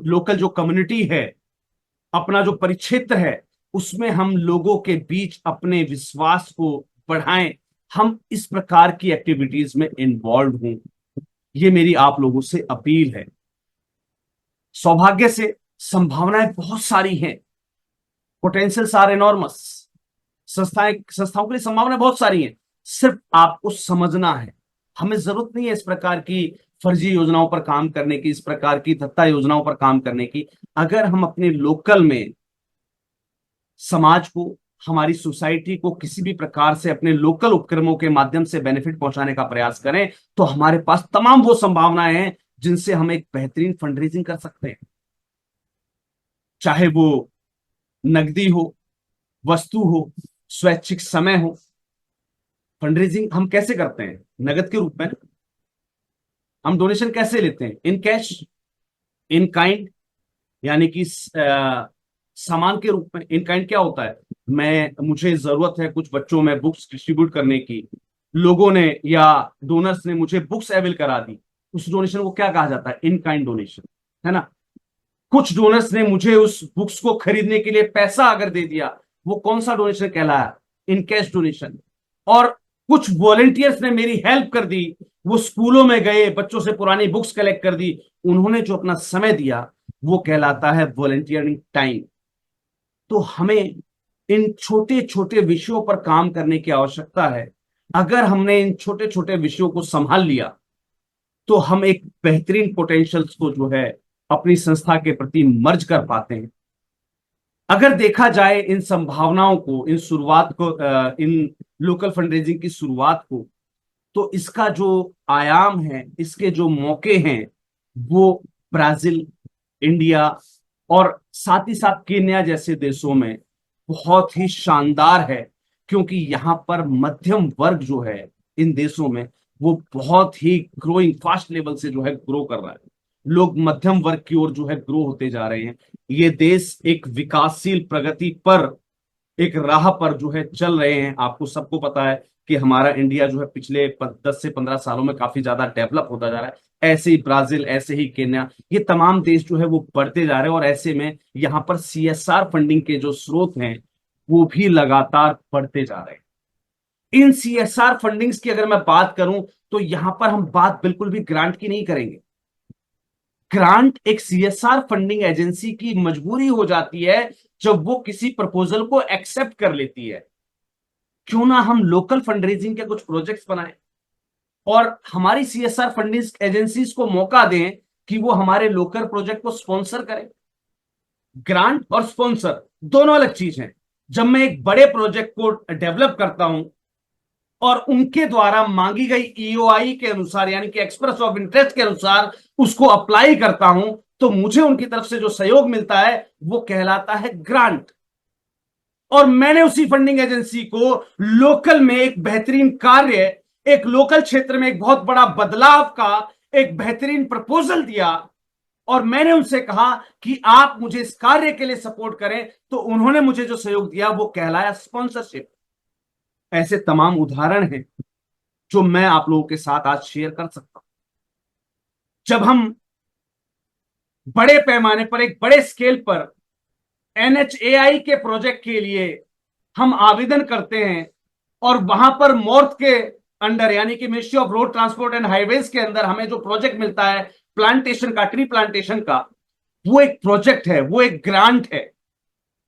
लोकल जो कम्युनिटी है, अपना जो परिक्षेत्र है, उसमें हम लोगों के बीच अपने विश्वास को बढ़ाएं। हम इस प्रकार की एक्टिविटीज में इन्वॉल्व हों, ये मेरी आप लोगों से अपील है। सौभाग्य से संभावनाएं बहुत सारी हैं, पोटेंशियल्स आर एनॉर्मस। संस्थाओं के लिए संभावनाएं बहुत सारी हैं, सिर्फ आपको समझना है। हमें जरूरत नहीं है इस प्रकार की फर्जी योजनाओं पर काम करने की, इस प्रकार की दत्ता योजनाओं पर काम करने की। अगर हम अपने लोकल में समाज को, हमारी सोसाइटी को किसी भी प्रकार से अपने लोकल उपक्रमों के माध्यम से बेनिफिट पहुंचाने का प्रयास करें, तो हमारे पास तमाम वो संभावनाएं हैं जिनसे हम एक बेहतरीन फंड रेजिंग कर सकते हैं। चाहे वो नकदी हो, वस्तु हो, स्वैच्छिक समय हो। फंड रेजिंग हम कैसे करते हैं? नगद के रूप में। हम डोनेशन कैसे लेते हैं? इन कैश, इन काइंड, यानी कि सामान के रूप में। इन काइंड क्या होता है? मुझे जरूरत है कुछ बच्चों में बुक्स डिस्ट्रीब्यूट करने की, लोगों ने या डोनर्स ने मुझे बुक्स अवेल करा दी, उस डोनेशन को क्या कहा जाता है? इन काइंड डोनेशन, है ना? कुछ डोनर्स ने मुझे उस बुक्स को खरीदने के लिए पैसा अगर दे दिया, वो कौन सा डोनेशन कहलाया? In cash donation. और कुछ वॉलेंटियर्स ने मेरी हेल्प कर दी, वो स्कूलों में गए, बच्चों से पुरानी बुक्स कलेक्ट कर दी, उन्होंने जो अपना समय दिया, वो कहलाता है वॉलेंटियरिंग टाइम। तो हमें इन छोटे छोटे विषयों पर काम करने की आवश्यकता है। अगर हमने इन छोटे छोटे विषयों को संभाल लिया, तो हम एक बेहतरीन पोटेंशियल्स को जो है अपनी संस्था के प्रति मर्ज कर पाते हैं। अगर देखा जाए इन संभावनाओं को, इन शुरुआत को, इन लोकल फंड रेजिंग की शुरुआत को, तो इसका जो आयाम है, इसके जो मौके हैं, वो ब्राजील, इंडिया और साथ ही साथ केन्या जैसे देशों में बहुत ही शानदार है। क्योंकि यहां पर मध्यम वर्ग जो है इन देशों में, वो बहुत ही ग्रोइंग फास्ट लेवल से जो है ग्रो कर रहा है। लोग मध्यम वर्ग की ओर जो है ग्रो होते जा रहे हैं। ये देश एक विकासशील प्रगति पर, एक राह पर जो है चल रहे हैं। आपको सबको पता है कि हमारा इंडिया जो है पिछले 10 से 15 सालों में काफी ज्यादा डेवलप होता जा रहा है। ऐसे ही ब्राजील, ऐसे ही केन्या, ये तमाम देश जो है वो बढ़ते जा रहे हैं। और ऐसे में यहाँ पर सीएसआर फंडिंग के जो स्रोत हैं वो भी लगातार बढ़ते जा रहे हैं। इन सीएसआर फंडिंग्स की अगर मैं बात करूं तो यहां पर हम बात बिल्कुल भी ग्रांट की नहीं करेंगे। ग्रांट एक सीएसआर फंडिंग एजेंसी की मजबूरी हो जाती है जब वो किसी प्रपोजल को एक्सेप्ट कर लेती है। क्यों ना हम लोकल फंड रेजिंग के कुछ प्रोजेक्ट्स बनाएं और हमारी सीएसआर फंडिंग एजेंसीज को मौका दें कि वो हमारे लोकल प्रोजेक्ट को स्पॉन्सर करें। ग्रांट और स्पॉन्सर दोनों अलग चीज हैं। जब मैं एक बड़े प्रोजेक्ट को डेवलप करता हूं और उनके द्वारा मांगी गई ईओआई के अनुसार, यानी कि एक्सप्रेस ऑफ इंटरेस्ट के अनुसार उसको अप्लाई करता हूं, तो मुझे उनकी तरफ से जो सहयोग मिलता है वो कहलाता है ग्रांट। और मैंने उसी फंडिंग एजेंसी को लोकल में एक बेहतरीन कार्य, एक लोकल क्षेत्र में एक बहुत बड़ा बदलाव का एक बेहतरीन प्रपोजल दिया और मैंने उनसे कहा कि आप मुझे इस कार्य के लिए सपोर्ट करें, तो उन्होंने मुझे जो सहयोग दिया वो कहलाया स्पॉन्सरशिप। ऐसे तमाम उदाहरण हैं जो मैं आप लोगों के साथ आज शेयर कर सकता हूं। जब हम बड़े पैमाने पर, एक बड़े स्केल पर एनएचएआई के प्रोजेक्ट के लिए हम आवेदन करते हैं और वहां पर मॉर्थ के अंडर, यानी कि ministry of road transport and highways के अंदर हमें जो प्रोजेक्ट मिलता है प्लांटेशन का, ट्री प्लांटेशन का, वो एक प्रोजेक्ट है, वो एक ग्रांट है।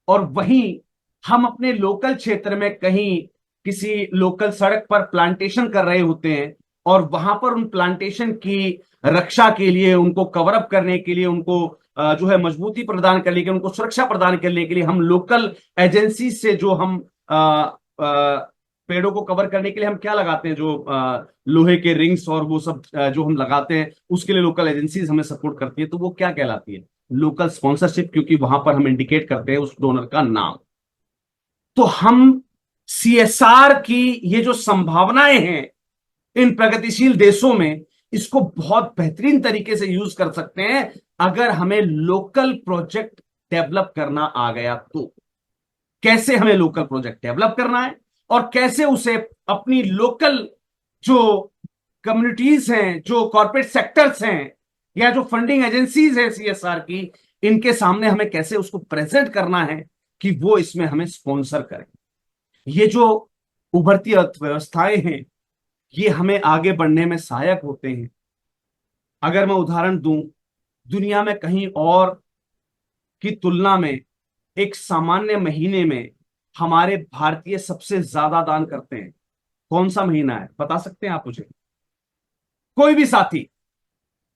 और वहीं हम अपने लोकल क्षेत्र में कहीं किसी लोकल सड़क पर प्लांटेशन कर रहे होते हैं और वहां पर उन प्लांटेशन की रक्षा के लिए, उनको कवर अप करने के लिए, उनको जो है मजबूती प्रदान करने के लिए, उनको सुरक्षा प्रदान करने के लिए हम लोकल एजेंसी से जो हम पेड़ों को कवर करने के लिए हम क्या लगाते हैं, जो लोहे के रिंग्स और वो सब जो हम लगाते हैं, उसके लिए लोकल एजेंसीज हमें सपोर्ट करती है। तो वो क्या कहलाती है? Local sponsorship. क्योंकि वहां पर हम इंडिकेट करते हैं उस डोनर का नाम। तो हम सीएसआर की ये जो संभावनाएं हैं इन प्रगतिशील देशों में, इसको बहुत बेहतरीन तरीके से यूज कर सकते हैं अगर हमें लोकल प्रोजेक्ट डेवलप करना आ गया तो। कैसे हमें लोकल प्रोजेक्ट डेवलप करना है और कैसे उसे अपनी लोकल जो कम्युनिटीज हैं, जो कॉर्पोरेट सेक्टर्स हैं, या जो फंडिंग एजेंसीज हैं सीएसआर की, इनके सामने हमें कैसे उसको प्रेजेंट करना है कि वो इसमें हमें स्पॉन्सर करें। ये जो उभरती अर्थव्यवस्थाएं हैं, ये हमें आगे बढ़ने में सहायक होते हैं। अगर मैं उदाहरण दूं, दुनिया में कहीं और की तुलना में एक सामान्य महीने में हमारे भारतीय सबसे ज्यादा दान करते हैं। कौन सा महीना है बता सकते हैं आप मुझे? कोई भी साथी?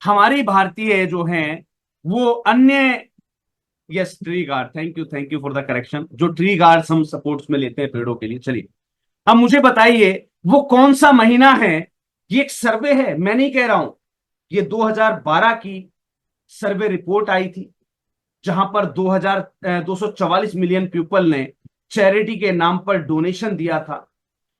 हमारी भारतीय जो हैं वो अन्य, yes, tree guard, thank you for the correction, जो ट्री गार्ड हम सपोर्ट्स में लेते हैं पेड़ों के लिए। चलिए अब मुझे बताइए वो कौन सा महीना है। ये एक सर्वे है, मैं नहीं कह रहा हूं। ये 2012 की सर्वे रिपोर्ट आई थी जहां पर 244 मिलियन पीपल ने चैरिटी के नाम पर डोनेशन दिया था,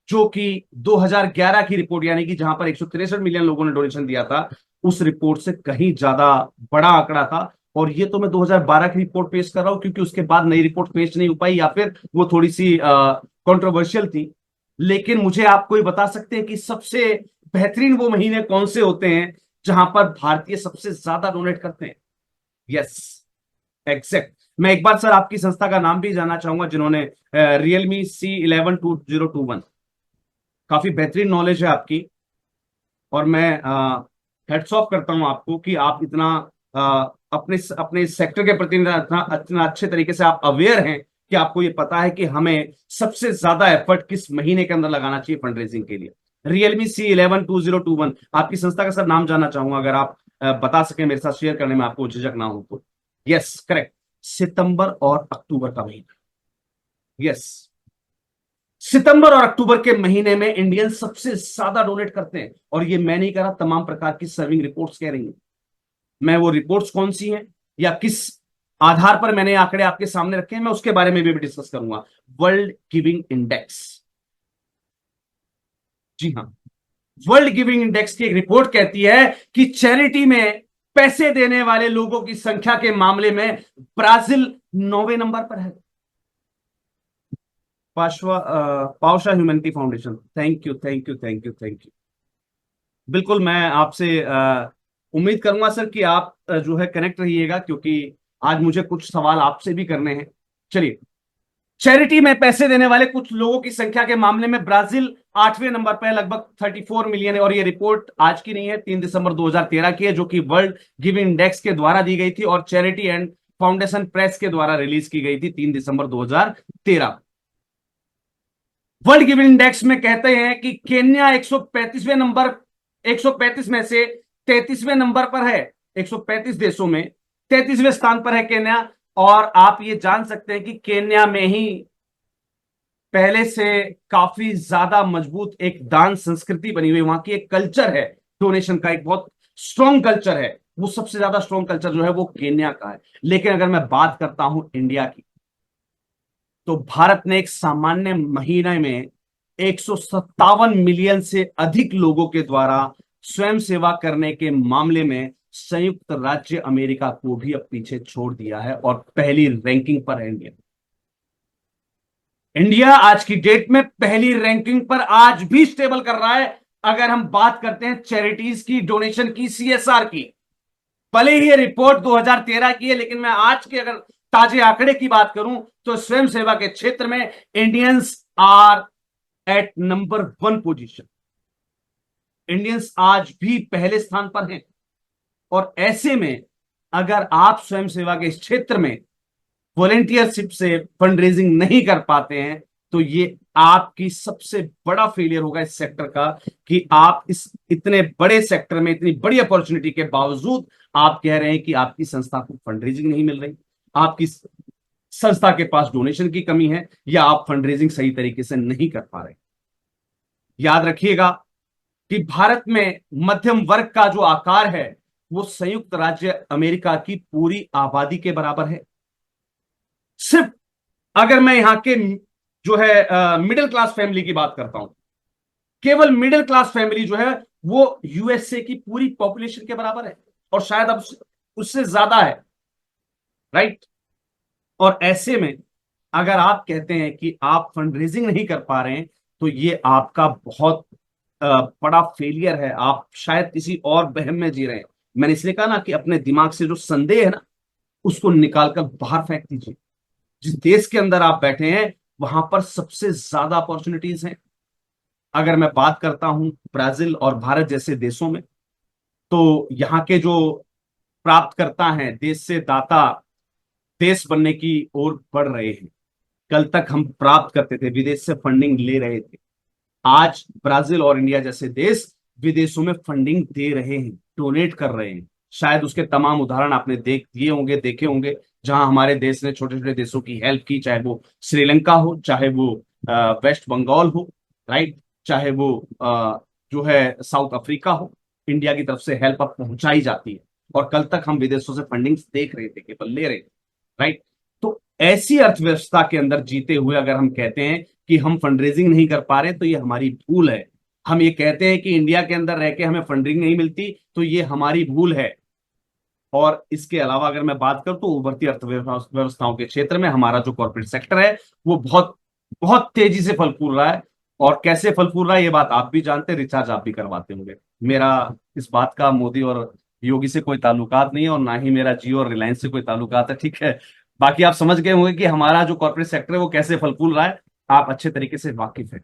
जो कि 2011 की रिपोर्ट, यानी कि जहां पर 163 मिलियन लोगों ने डोनेशन दिया था, उस रिपोर्ट से कहीं ज्यादा बड़ा आंकड़ा था। और ये तो मैं 2012 की रिपोर्ट पेश कर रहा हूं क्योंकि उसके बाद नई रिपोर्ट पेश नहीं हो पाई या फिर वो थोड़ी सी कंट्रोवर्शियल थी। लेकिन मुझे आपको ये बता सकते हैं कि सबसे बेहतरीन वो महीने कौन से होते हैं जहां पर भारतीय सबसे ज्यादा डोनेट करते हैं? Yes, exact. मैं एक बार सर आपकी संस्था का नाम भी जानना चाहूंगा, जिन्होंने रियलमी C11 2021, काफी बेहतरीन नॉलेज है आपकी और मैं हेड्स ऑफ करता हूं आपको कि आप इतना अपने अपने सेक्टर के प्रति इतना इतना अच्छे तरीके से आप अवेयर हैं कि आपको ये पता है कि हमें सबसे ज्यादा एफर्ट किस महीने के अंदर लगाना चाहिए फंड रेजिंग के लिए। Realme C11 2021। आपकी संस्था का सर नाम जानना चाहूंगा, अगर आप बता सकें मेरे साथ शेयर करने में आपको झिझक ना हो तो। यस करेक्ट, सितंबर और अक्टूबर का महीना। यस, सितंबर और अक्टूबर के महीने में इंडियन सबसे ज्यादा डोनेट करते हैं। और ये मैं नहीं कह रहा, तमाम प्रकार की सर्विंग रिपोर्ट्स कह रही हैं। मैं वो रिपोर्ट्स कौन सी हैं या किस आधार पर मैंने आंकड़े आपके सामने रखे हैं, मैं उसके बारे में भी डिस्कस करूंगा। वर्ल्ड गिविंग इंडेक्स, जी हाँ, वर्ल्ड गिविंग इंडेक्स की एक रिपोर्ट कहती है कि चैरिटी में पैसे देने वाले लोगों की संख्या के मामले में ब्राजील 9वें नंबर पर है। Pavsha humanity foundation, thank you thank you thank you thank you. बिल्कुल, मैं आपसे उम्मीद करूंगा सर कि आप जो है कनेक्ट रहिएगा, क्योंकि आज मुझे कुछ सवाल आपसे भी करने हैं। चलिए, चैरिटी में पैसे देने वाले कुछ लोगों की संख्या के मामले में ब्राजील 8वें नंबर पर है, लगभग 34 मिलियन है। और ये रिपोर्ट आज की नहीं है, 3 दिसंबर 2013 की है, जो कि वर्ल्ड गिविंग इंडेक्स के द्वारा दी गई थी और चैरिटी एंड फाउंडेशन प्रेस के द्वारा रिलीज की गई थी 3 दिसंबर 2013। वर्ल्ड गिविंग इंडेक्स में कहते हैं कि केन्या 135वें नंबर, 135 में से 33वें नंबर पर है। 135 देशों में 33वें स्थान पर है केन्या। और आप ये जान सकते हैं कि केन्या में ही पहले से काफी ज्यादा मजबूत एक दान संस्कृति बनी हुई, वहां की एक कल्चर है, डोनेशन का एक बहुत स्ट्रॉन्ग कल्चर है। वो सबसे ज्यादा स्ट्रॉन्ग कल्चर जो है वो केन्या का है। लेकिन अगर मैं बात करता हूं इंडिया की, तो भारत ने एक सामान्य महीने में 157 मिलियन से अधिक लोगों के द्वारा स्वयं सेवा करने के मामले में संयुक्त राज्य अमेरिका को भी अब पीछे छोड़ दिया है और पहली रैंकिंग पर है इंडिया। इंडिया आज की डेट में पहली रैंकिंग पर आज भी स्टेबल कर रहा है। अगर हम बात करते हैं चैरिटीज की, डोनेशन की, सीएसआर की, भले ही ये रिपोर्ट 2013 की है, लेकिन मैं आज के अगर ताजे आंकड़े की बात करूं तो स्वयं सेवा के क्षेत्र में Indians are at number 1 position. Indians आज भी पहले स्थान पर हैं। और ऐसे में अगर आप स्वयं सेवा के इस क्षेत्र में वॉलेंटियरशिप से फंड रेजिंग नहीं कर पाते हैं, तो ये आपकी सबसे बड़ा फेलियर होगा इस सेक्टर का, कि आप इस इतने बड़े सेक्टर में इतनी बड़ी अपॉर्चुनिटी के बावजूद आप कह रहे हैं कि आपकी संस्था को फंड रेजिंग नहीं मिल रही, आपकी संस्था के पास डोनेशन की कमी है, या आप फंड रेजिंग सही तरीके से नहीं कर पा रहे। याद रखिएगा कि भारत में मध्यम वर्ग का जो आकार है वो संयुक्त राज्य अमेरिका की पूरी आबादी के बराबर है। सिर्फ अगर मैं यहां के जो है मिडिल क्लास फैमिली की बात करता हूं, केवल मिडिल क्लास फैमिली जो है वो यूएसए की पूरी पॉपुलेशन के बराबर है, और शायद अब उससे ज्यादा है, राइट। और ऐसे में अगर आप कहते हैं कि आप फंड रेजिंग नहीं कर पा रहे हैं, तो ये आपका बहुत बड़ा फेलियर है। आप शायद किसी और वहम में जी रहे हैं। मैंने इसलिए कहा ना कि अपने दिमाग से जो संदेह है ना, उसको निकालकर बाहर फेंक दीजिए। जिस देश के अंदर आप बैठे हैं वहां पर सबसे ज्यादा अपॉर्चुनिटीज हैं। अगर मैं बात करता हूं ब्राजील और भारत जैसे देशों में, तो यहाँ के जो प्राप्तकर्ता हैं, देश से दाता देश बनने की ओर बढ़ रहे हैं। कल तक हम प्राप्त करते थे, विदेश से फंडिंग ले रहे थे। आज ब्राजील और इंडिया जैसे देश विदेशों में फंडिंग दे रहे हैं, डोनेट कर रहे हैं। शायद उसके तमाम उदाहरण आपने देख दिए होंगे, देखे होंगे, जहां हमारे देश ने छोटे छोटे देशों की हेल्प की, चाहे वो श्रीलंका हो, चाहे वो वेस्ट बंगाल हो, राइट, चाहे वो जो है साउथ अफ्रीका हो। इंडिया की तरफ से हेल्प अब पहुंचाई जाती है, और कल तक हम विदेशों से फंडिंग देख रहे थे, केवल ले रहे थे, राइट। तो ऐसी अर्थव्यवस्था के अंदर जीते हुए अगर हम कहते हैं कि हम फंडरेजिंग नहीं कर पा रहे, तो ये हमारी भूल है। हम ये कहते हैं कि इंडिया के अंदर रह के हमें फंडिंग नहीं मिलती, तो ये हमारी भूल है। और इसके अलावा अगर मैं बात करूं तो उभरती अर्थव्यवस्थाओं के क्षेत्र में हमारा जो कॉर्पोरेट सेक्टर है वो बहुत बहुत तेजी से फल फूल रहा है। और कैसे फल फूल रहा है ये बात आप भी जानते हैं, रिचार्ज आप भी करवाते होंगे। मेरा इस बात का मोदी और योगी से कोई ताल्लुकात नहीं है, और ना ही मेरा जियो और रिलायंस से कोई ताल्लुकात है, ठीक है। बाकी आप समझ गए होंगे कि हमारा जो कॉर्पोरेट सेक्टर है वो कैसे फल फूल रहा है, आप अच्छे तरीके से वाकिफ है।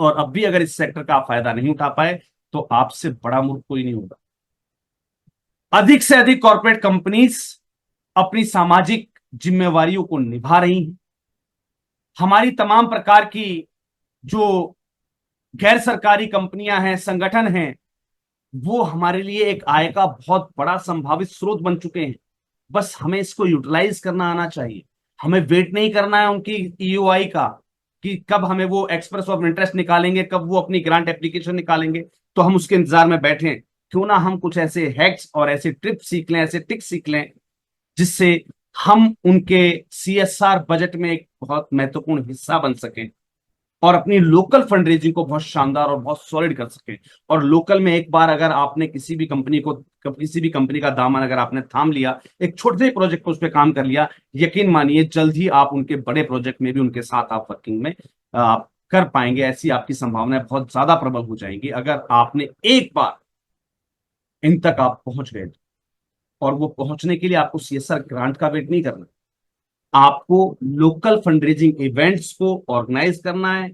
और अब भी अगर इस सेक्टर का आप फायदा नहीं उठा पाए, तो आपसे बड़ा मूर्ख कोई नहीं होगा। अधिक से अधिक कॉर्पोरेट कंपनीज अपनी सामाजिक जिम्मेवारियों को निभा रही हैं। हमारी तमाम प्रकार की जो गैर सरकारी कंपनियां हैं, संगठन हैं, वो हमारे लिए एक आय का बहुत बड़ा संभावित स्रोत बन चुके हैं। बस हमें इसको यूटिलाइज करना आना चाहिए। हमें वेट नहीं करना है उनकी ईओआई का, कि कब हमें वो एक्सप्रेस ऑफ इंटरेस्ट निकालेंगे, कब वो अपनी ग्रांट एप्लीकेशन निकालेंगे, तो हम उसके इंतजार में बैठे हैं। क्यों ना हम कुछ ऐसे हैक्स और ऐसे ट्रिप्स सीख लें, ऐसे टिक्स सीख लें, जिससे हम उनके सीएसआर बजट में एक बहुत महत्वपूर्ण हिस्सा बन सकें और अपनी लोकल फंड रेजिंग को बहुत शानदार और बहुत सॉलिड कर सके। और लोकल में एक बार अगर आपने किसी भी कंपनी का दामन अगर आपने थाम लिया, एक छोटे से प्रोजेक्ट पर उस पर काम कर लिया, यकीन मानिए जल्द ही आप उनके बड़े प्रोजेक्ट में भी उनके साथ आप वर्किंग में आप कर पाएंगे। ऐसी आपकी संभावनाएं बहुत ज्यादा प्रबल हो जाएंगी अगर आपने एक बार इन तक आप पहुंच गए। और वो पहुंचने के लिए आपको सीएसआर ग्रांट का वेट नहीं करना, आपको लोकल फंडरेजिंग इवेंट्स को ऑर्गेनाइज करना है,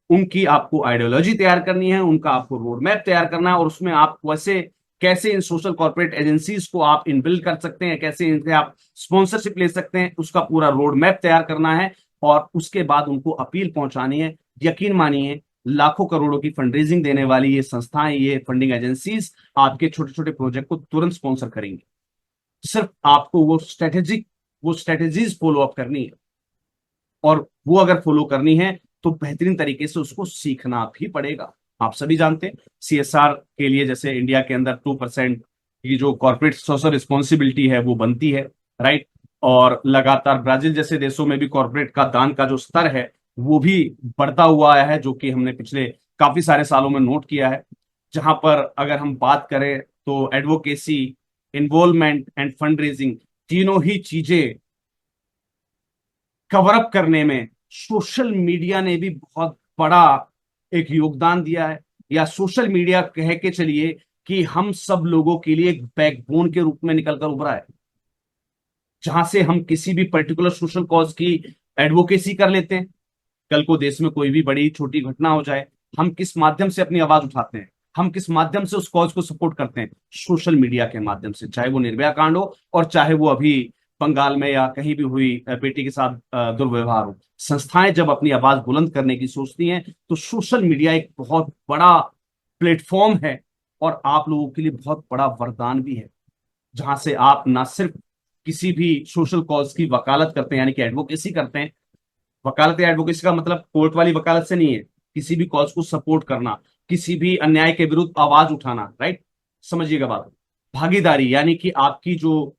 उनकी आपको आइडियोलॉजी तैयार करनी है, उनका आपको रोड मैप तैयार करना है, और उसमें आप वैसे कैसे इन सोशल कॉर्पोरेट एजेंसीज को आप इनबिल्ड कर सकते हैं, कैसे इनसे आप स्पॉन्सरशिप ले सकते हैं, उसका पूरा रोड मैप तैयार करना है। और उसके बाद उनको अपील पहुंचानी है। यकीन मानिए लाखों करोड़ों की फंडरेजिंग देने वाली ये संस्थाएं, ये फंडिंग एजेंसीज आपके छोटे छोटे प्रोजेक्ट को तुरंत स्पॉन्सर करेंगे। सिर्फ आपको वो स्ट्रेटेजीज फॉलो अप करनी है, और वो अगर फॉलो करनी है तो बेहतरीन तरीके से उसको सीखना भी पड़ेगा। आप सभी जानते हैं सीएसआर के लिए जैसे इंडिया के अंदर 2% की जो कॉर्पोरेट सोशल रिस्पॉन्सिबिलिटी है वो बनती है, राइट। और लगातार ब्राजील जैसे देशों में भी कॉर्पोरेट का दान का जो स्तर है वो भी बढ़ता हुआ आया है, जो कि हमने पिछले काफी सारे सालों में नोट किया है। जहां पर अगर हम बात करें तो advocacy, involvement end fund raising, तीनों ही चीजें कवर अप करने में सोशल मीडिया ने भी बहुत बड़ा एक योगदान दिया है। या सोशल मीडिया कह के चलिए कि हम सब लोगों के लिए एक बैकबोन के रूप में निकलकर उभरा है, जहां से हम किसी भी पर्टिकुलर सोशल कॉज की एडवोकेसी कर लेते हैं। कल को देश में कोई भी बड़ी छोटी घटना हो जाए, हम किस माध्यम से अपनी आवाज उठाते हैं, हम किस माध्यम से उस कॉज को सपोर्ट करते हैं? सोशल मीडिया के माध्यम से। चाहे वो निर्भया कांड हो और चाहे वो अभी बंगाल में या कहीं भी हुई बेटी के साथ दुर्व्यवहार हो। संस्थाएं जब अपनी आवाज बुलंद करने की सोचती हैं तो सोशल मीडिया एक बहुत बड़ा प्लेटफॉर्म है, और आप लोगों के लिए बहुत बड़ा वरदान भी है, जहां से आप ना सिर्फ किसी भी सोशल कॉज की वकालत करते हैं यानी कि एडवोकेसी करते हैं। वकालत या एडवोकेसी का मतलब कोर्ट वाली वकालत से नहीं है, किसी भी कॉज को सपोर्ट करना, किसी भी अन्याय के विरुद्ध आवाज उठाना, राइट। समझिएगा बात। भागीदारी यानी कि आपकी जो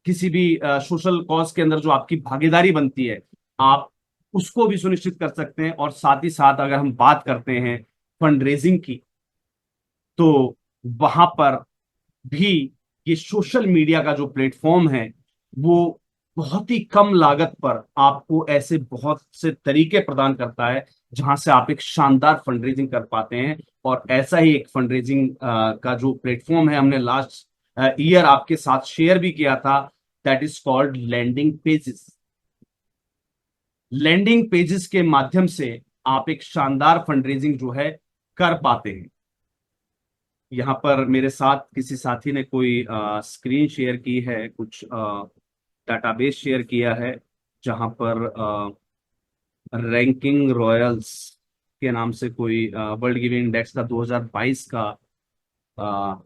किसी भी सोशल कॉज के अंदर जो आपकी भागीदारी बनती है, आप उसको भी सुनिश्चित कर सकते हैं। और साथ ही साथ अगर हम बात करते हैं फंड रेजिंग की, तो वहां पर भी ये सोशल मीडिया का जो प्लेटफॉर्म है वो बहुत ही कम लागत पर आपको ऐसे बहुत से तरीके प्रदान करता है जहां से आप एक शानदार फंडरेजिंग कर पाते हैं। और ऐसा ही एक फंडरेजिंग का जो प्लेटफॉर्म है हमने लास्ट ईयर आपके साथ शेयर भी किया था, that is called landing pages. Landing pages के माध्यम से आप एक शानदार फंडरेजिंग जो है कर पाते हैं। यहाँ पर मेरे साथ किसी साथी ने कोई स्क्रीन शेयर की है, कुछ डाटाबेस शेयर किया है, जहाँ पर रैंकिंग रॉयल्स के नाम से कोई वर्ल्ड गिविंग इंडेक्स का 2022 का अ,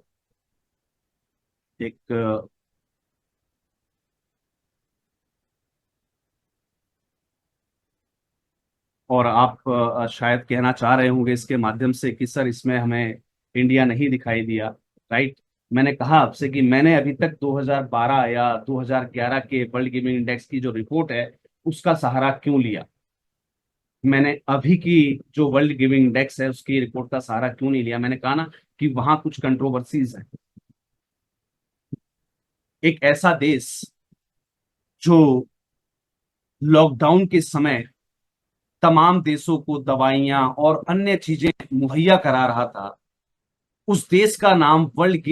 एक और आप शायद कहना चाह रहे होंगे इसके माध्यम से कि सर इसमें हमें इंडिया नहीं दिखाई दिया, राइट। मैंने कहा आपसे कि मैंने अभी तक 2012 या 2011 के वर्ल्ड गिविंग इंडेक्स की जो रिपोर्ट है उसका सहारा क्यों लिया? मैंने अभी की जो वर्ल्ड गिविंग इंडेक्स है उसकी रिपोर्ट का सहारा क्यों नहीं लिया? मैंने कहा ना कि वहां कुछ कंट्रोवर्सीज है। एक ऐसा देश जो लॉकडाउन के समय तमाम देशों को दवाइयां और अन्य चीजें मुहैया करा रहा था, उस देश का नाम वर्ल्ड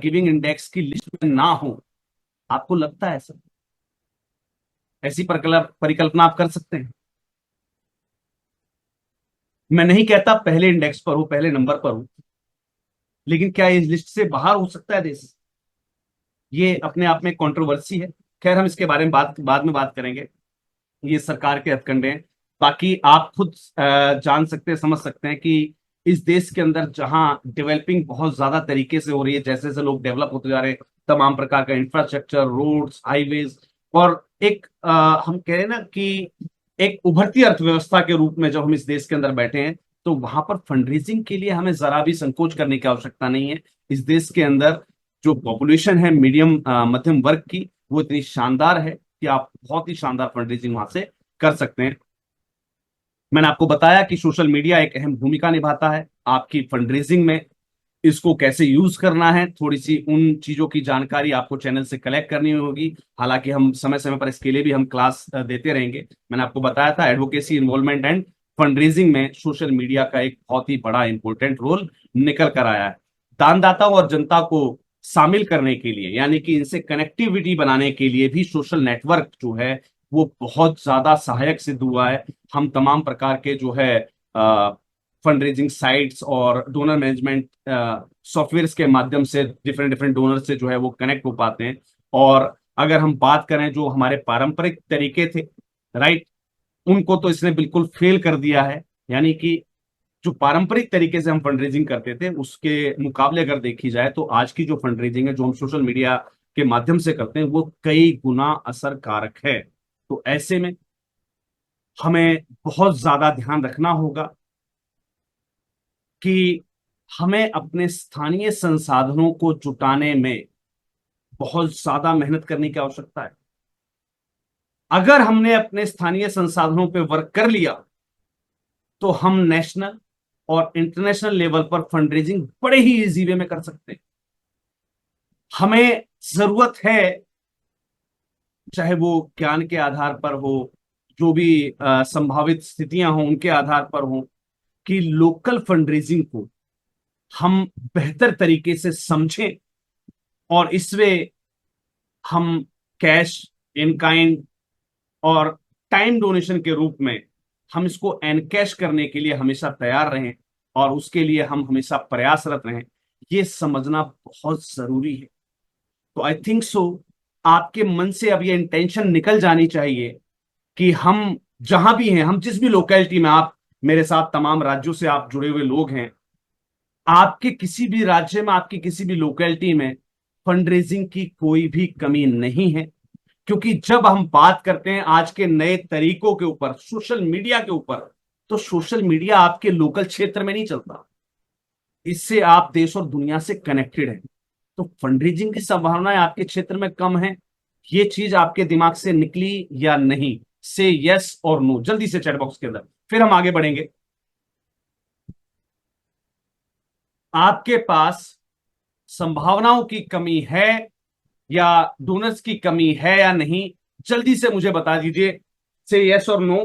गिविंग इंडेक्स की लिस्ट में ना हो, आपको लगता है सर? ऐसी परिकल्पना आप कर सकते हैं? मैं नहीं कहता पहले इंडेक्स पर हो, पहले नंबर पर हो, लेकिन क्या इस लिस्ट से बाहर हो सकता है देश? ये अपने आप में कंट्रोवर्सी है। खैर हम इसके बारे में बाद में बात करेंगे, ये सरकार के हथकंडे हैं। बाकी आप खुद जान सकते हैं, समझ सकते हैं कि इस देश के अंदर जहां डेवलपिंग बहुत ज्यादा तरीके से हो रही है, जैसे जैसे लोग डेवलप होते जा रहे हैं, तमाम प्रकार का इंफ्रास्ट्रक्चर, रोड्स, हाईवेज, और एक हम कह रहे हैं ना कि एक उभरती अर्थव्यवस्था के रूप में जब हम इस देश के अंदर बैठे हैं, तो वहां पर फंडरेजिंग के लिए हमें जरा भी संकोच करने की आवश्यकता नहीं है। इस देश के अंदर जो पॉपुलेशन है मीडियम मध्यम वर्ग की, वो इतनी शानदार है कि आप बहुत ही शानदार फंडरेजिंग वहां से कर सकते हैं। मैंने आपको बताया कि सोशल मीडिया एक अहम भूमिका निभाता है आपकी फंडरेजिंग में। इसको कैसे यूज करना है, थोड़ी सी उन चीजों की जानकारी आपको चैनल से कलेक्ट करनी होगी। हालांकि हम समय समय पर इसके लिए भी हम क्लास देते रहेंगे। मैंने आपको बताया था एडवोकेसी, इन्वॉल्वमेंट एंड फंडरेजिंग में सोशल मीडिया का एक बहुत ही बड़ा इंपॉर्टेंट रोल निकल कर आया है। दानदाताओं और जनता को शामिल करने के लिए, यानी कि इनसे कनेक्टिविटी बनाने के लिए भी सोशल नेटवर्क जो है वो बहुत ज्यादा सहायक सिद्ध हुआ है। हम तमाम प्रकार के जो है फंड रेजिंग साइट्स और डोनर मैनेजमेंट सॉफ्टवेयर के माध्यम से डिफरेंट डिफरेंट डोनर से जो है वो कनेक्ट हो पाते हैं। और अगर हम बात करें जो हमारे पारंपरिक तरीके थे, राइट, उनको तो इसने बिल्कुल फेल कर दिया है। यानी कि जो पारंपरिक तरीके से हम फंड रेजिंग करते थे उसके मुकाबले अगर देखी जाए तो आज की जो फंड रेजिंग है जो हम सोशल मीडिया के माध्यम से करते हैं वो कई गुना असरकारक है। तो ऐसे में हमें बहुत ज्यादा ध्यान रखना होगा कि हमें अपने स्थानीय संसाधनों को जुटाने में बहुत ज्यादा मेहनत करने की आवश्यकता है। अगर हमने अपने स्थानीय संसाधनों पर वर्क कर लिया तो हम नेशनल और इंटरनेशनल लेवल पर फंड रेजिंग बड़े ही इजी वे में कर सकते हैं। हमें जरूरत है, चाहे वो ज्ञान के आधार पर हो, जो भी संभावित स्थितियां हों उनके आधार पर हो, कि लोकल फंड रेजिंग को हम बेहतर तरीके से समझें और इसमें हम कैश, इन काइंड और टाइम डोनेशन के रूप में हम इसको एनकैश करने के लिए हमेशा तैयार रहें और उसके लिए हम हमेशा प्रयासरत रहें। ये समझना बहुत जरूरी है। तो आई थिंक सो आपके मन से अब ये इंटेंशन निकल जानी चाहिए कि हम जहां भी हैं, हम जिस भी लोकेलिटी में, आप मेरे साथ तमाम राज्यों से आप जुड़े हुए लोग हैं, आपके किसी भी राज्य में, आपकी किसी भी लोकेलिटी में फंड रेजिंग की कोई भी कमी नहीं है। क्योंकि जब हम बात करते हैं आज के नए तरीकों के ऊपर, सोशल मीडिया के ऊपर, तो सोशल मीडिया आपके लोकल क्षेत्र में नहीं चलता, इससे आप देश और दुनिया से कनेक्टेड हैं। तो फंडरेजिंग की संभावनाएं आपके क्षेत्र में कम है, ये चीज आपके दिमाग से निकली या नहीं? से यस और नो जल्दी से चैट बॉक्स के अंदर, फिर हम आगे बढ़ेंगे। आपके पास संभावनाओं की कमी है या डोनर्स की कमी है या नहीं, जल्दी से मुझे बता दीजिए। से यस और नो।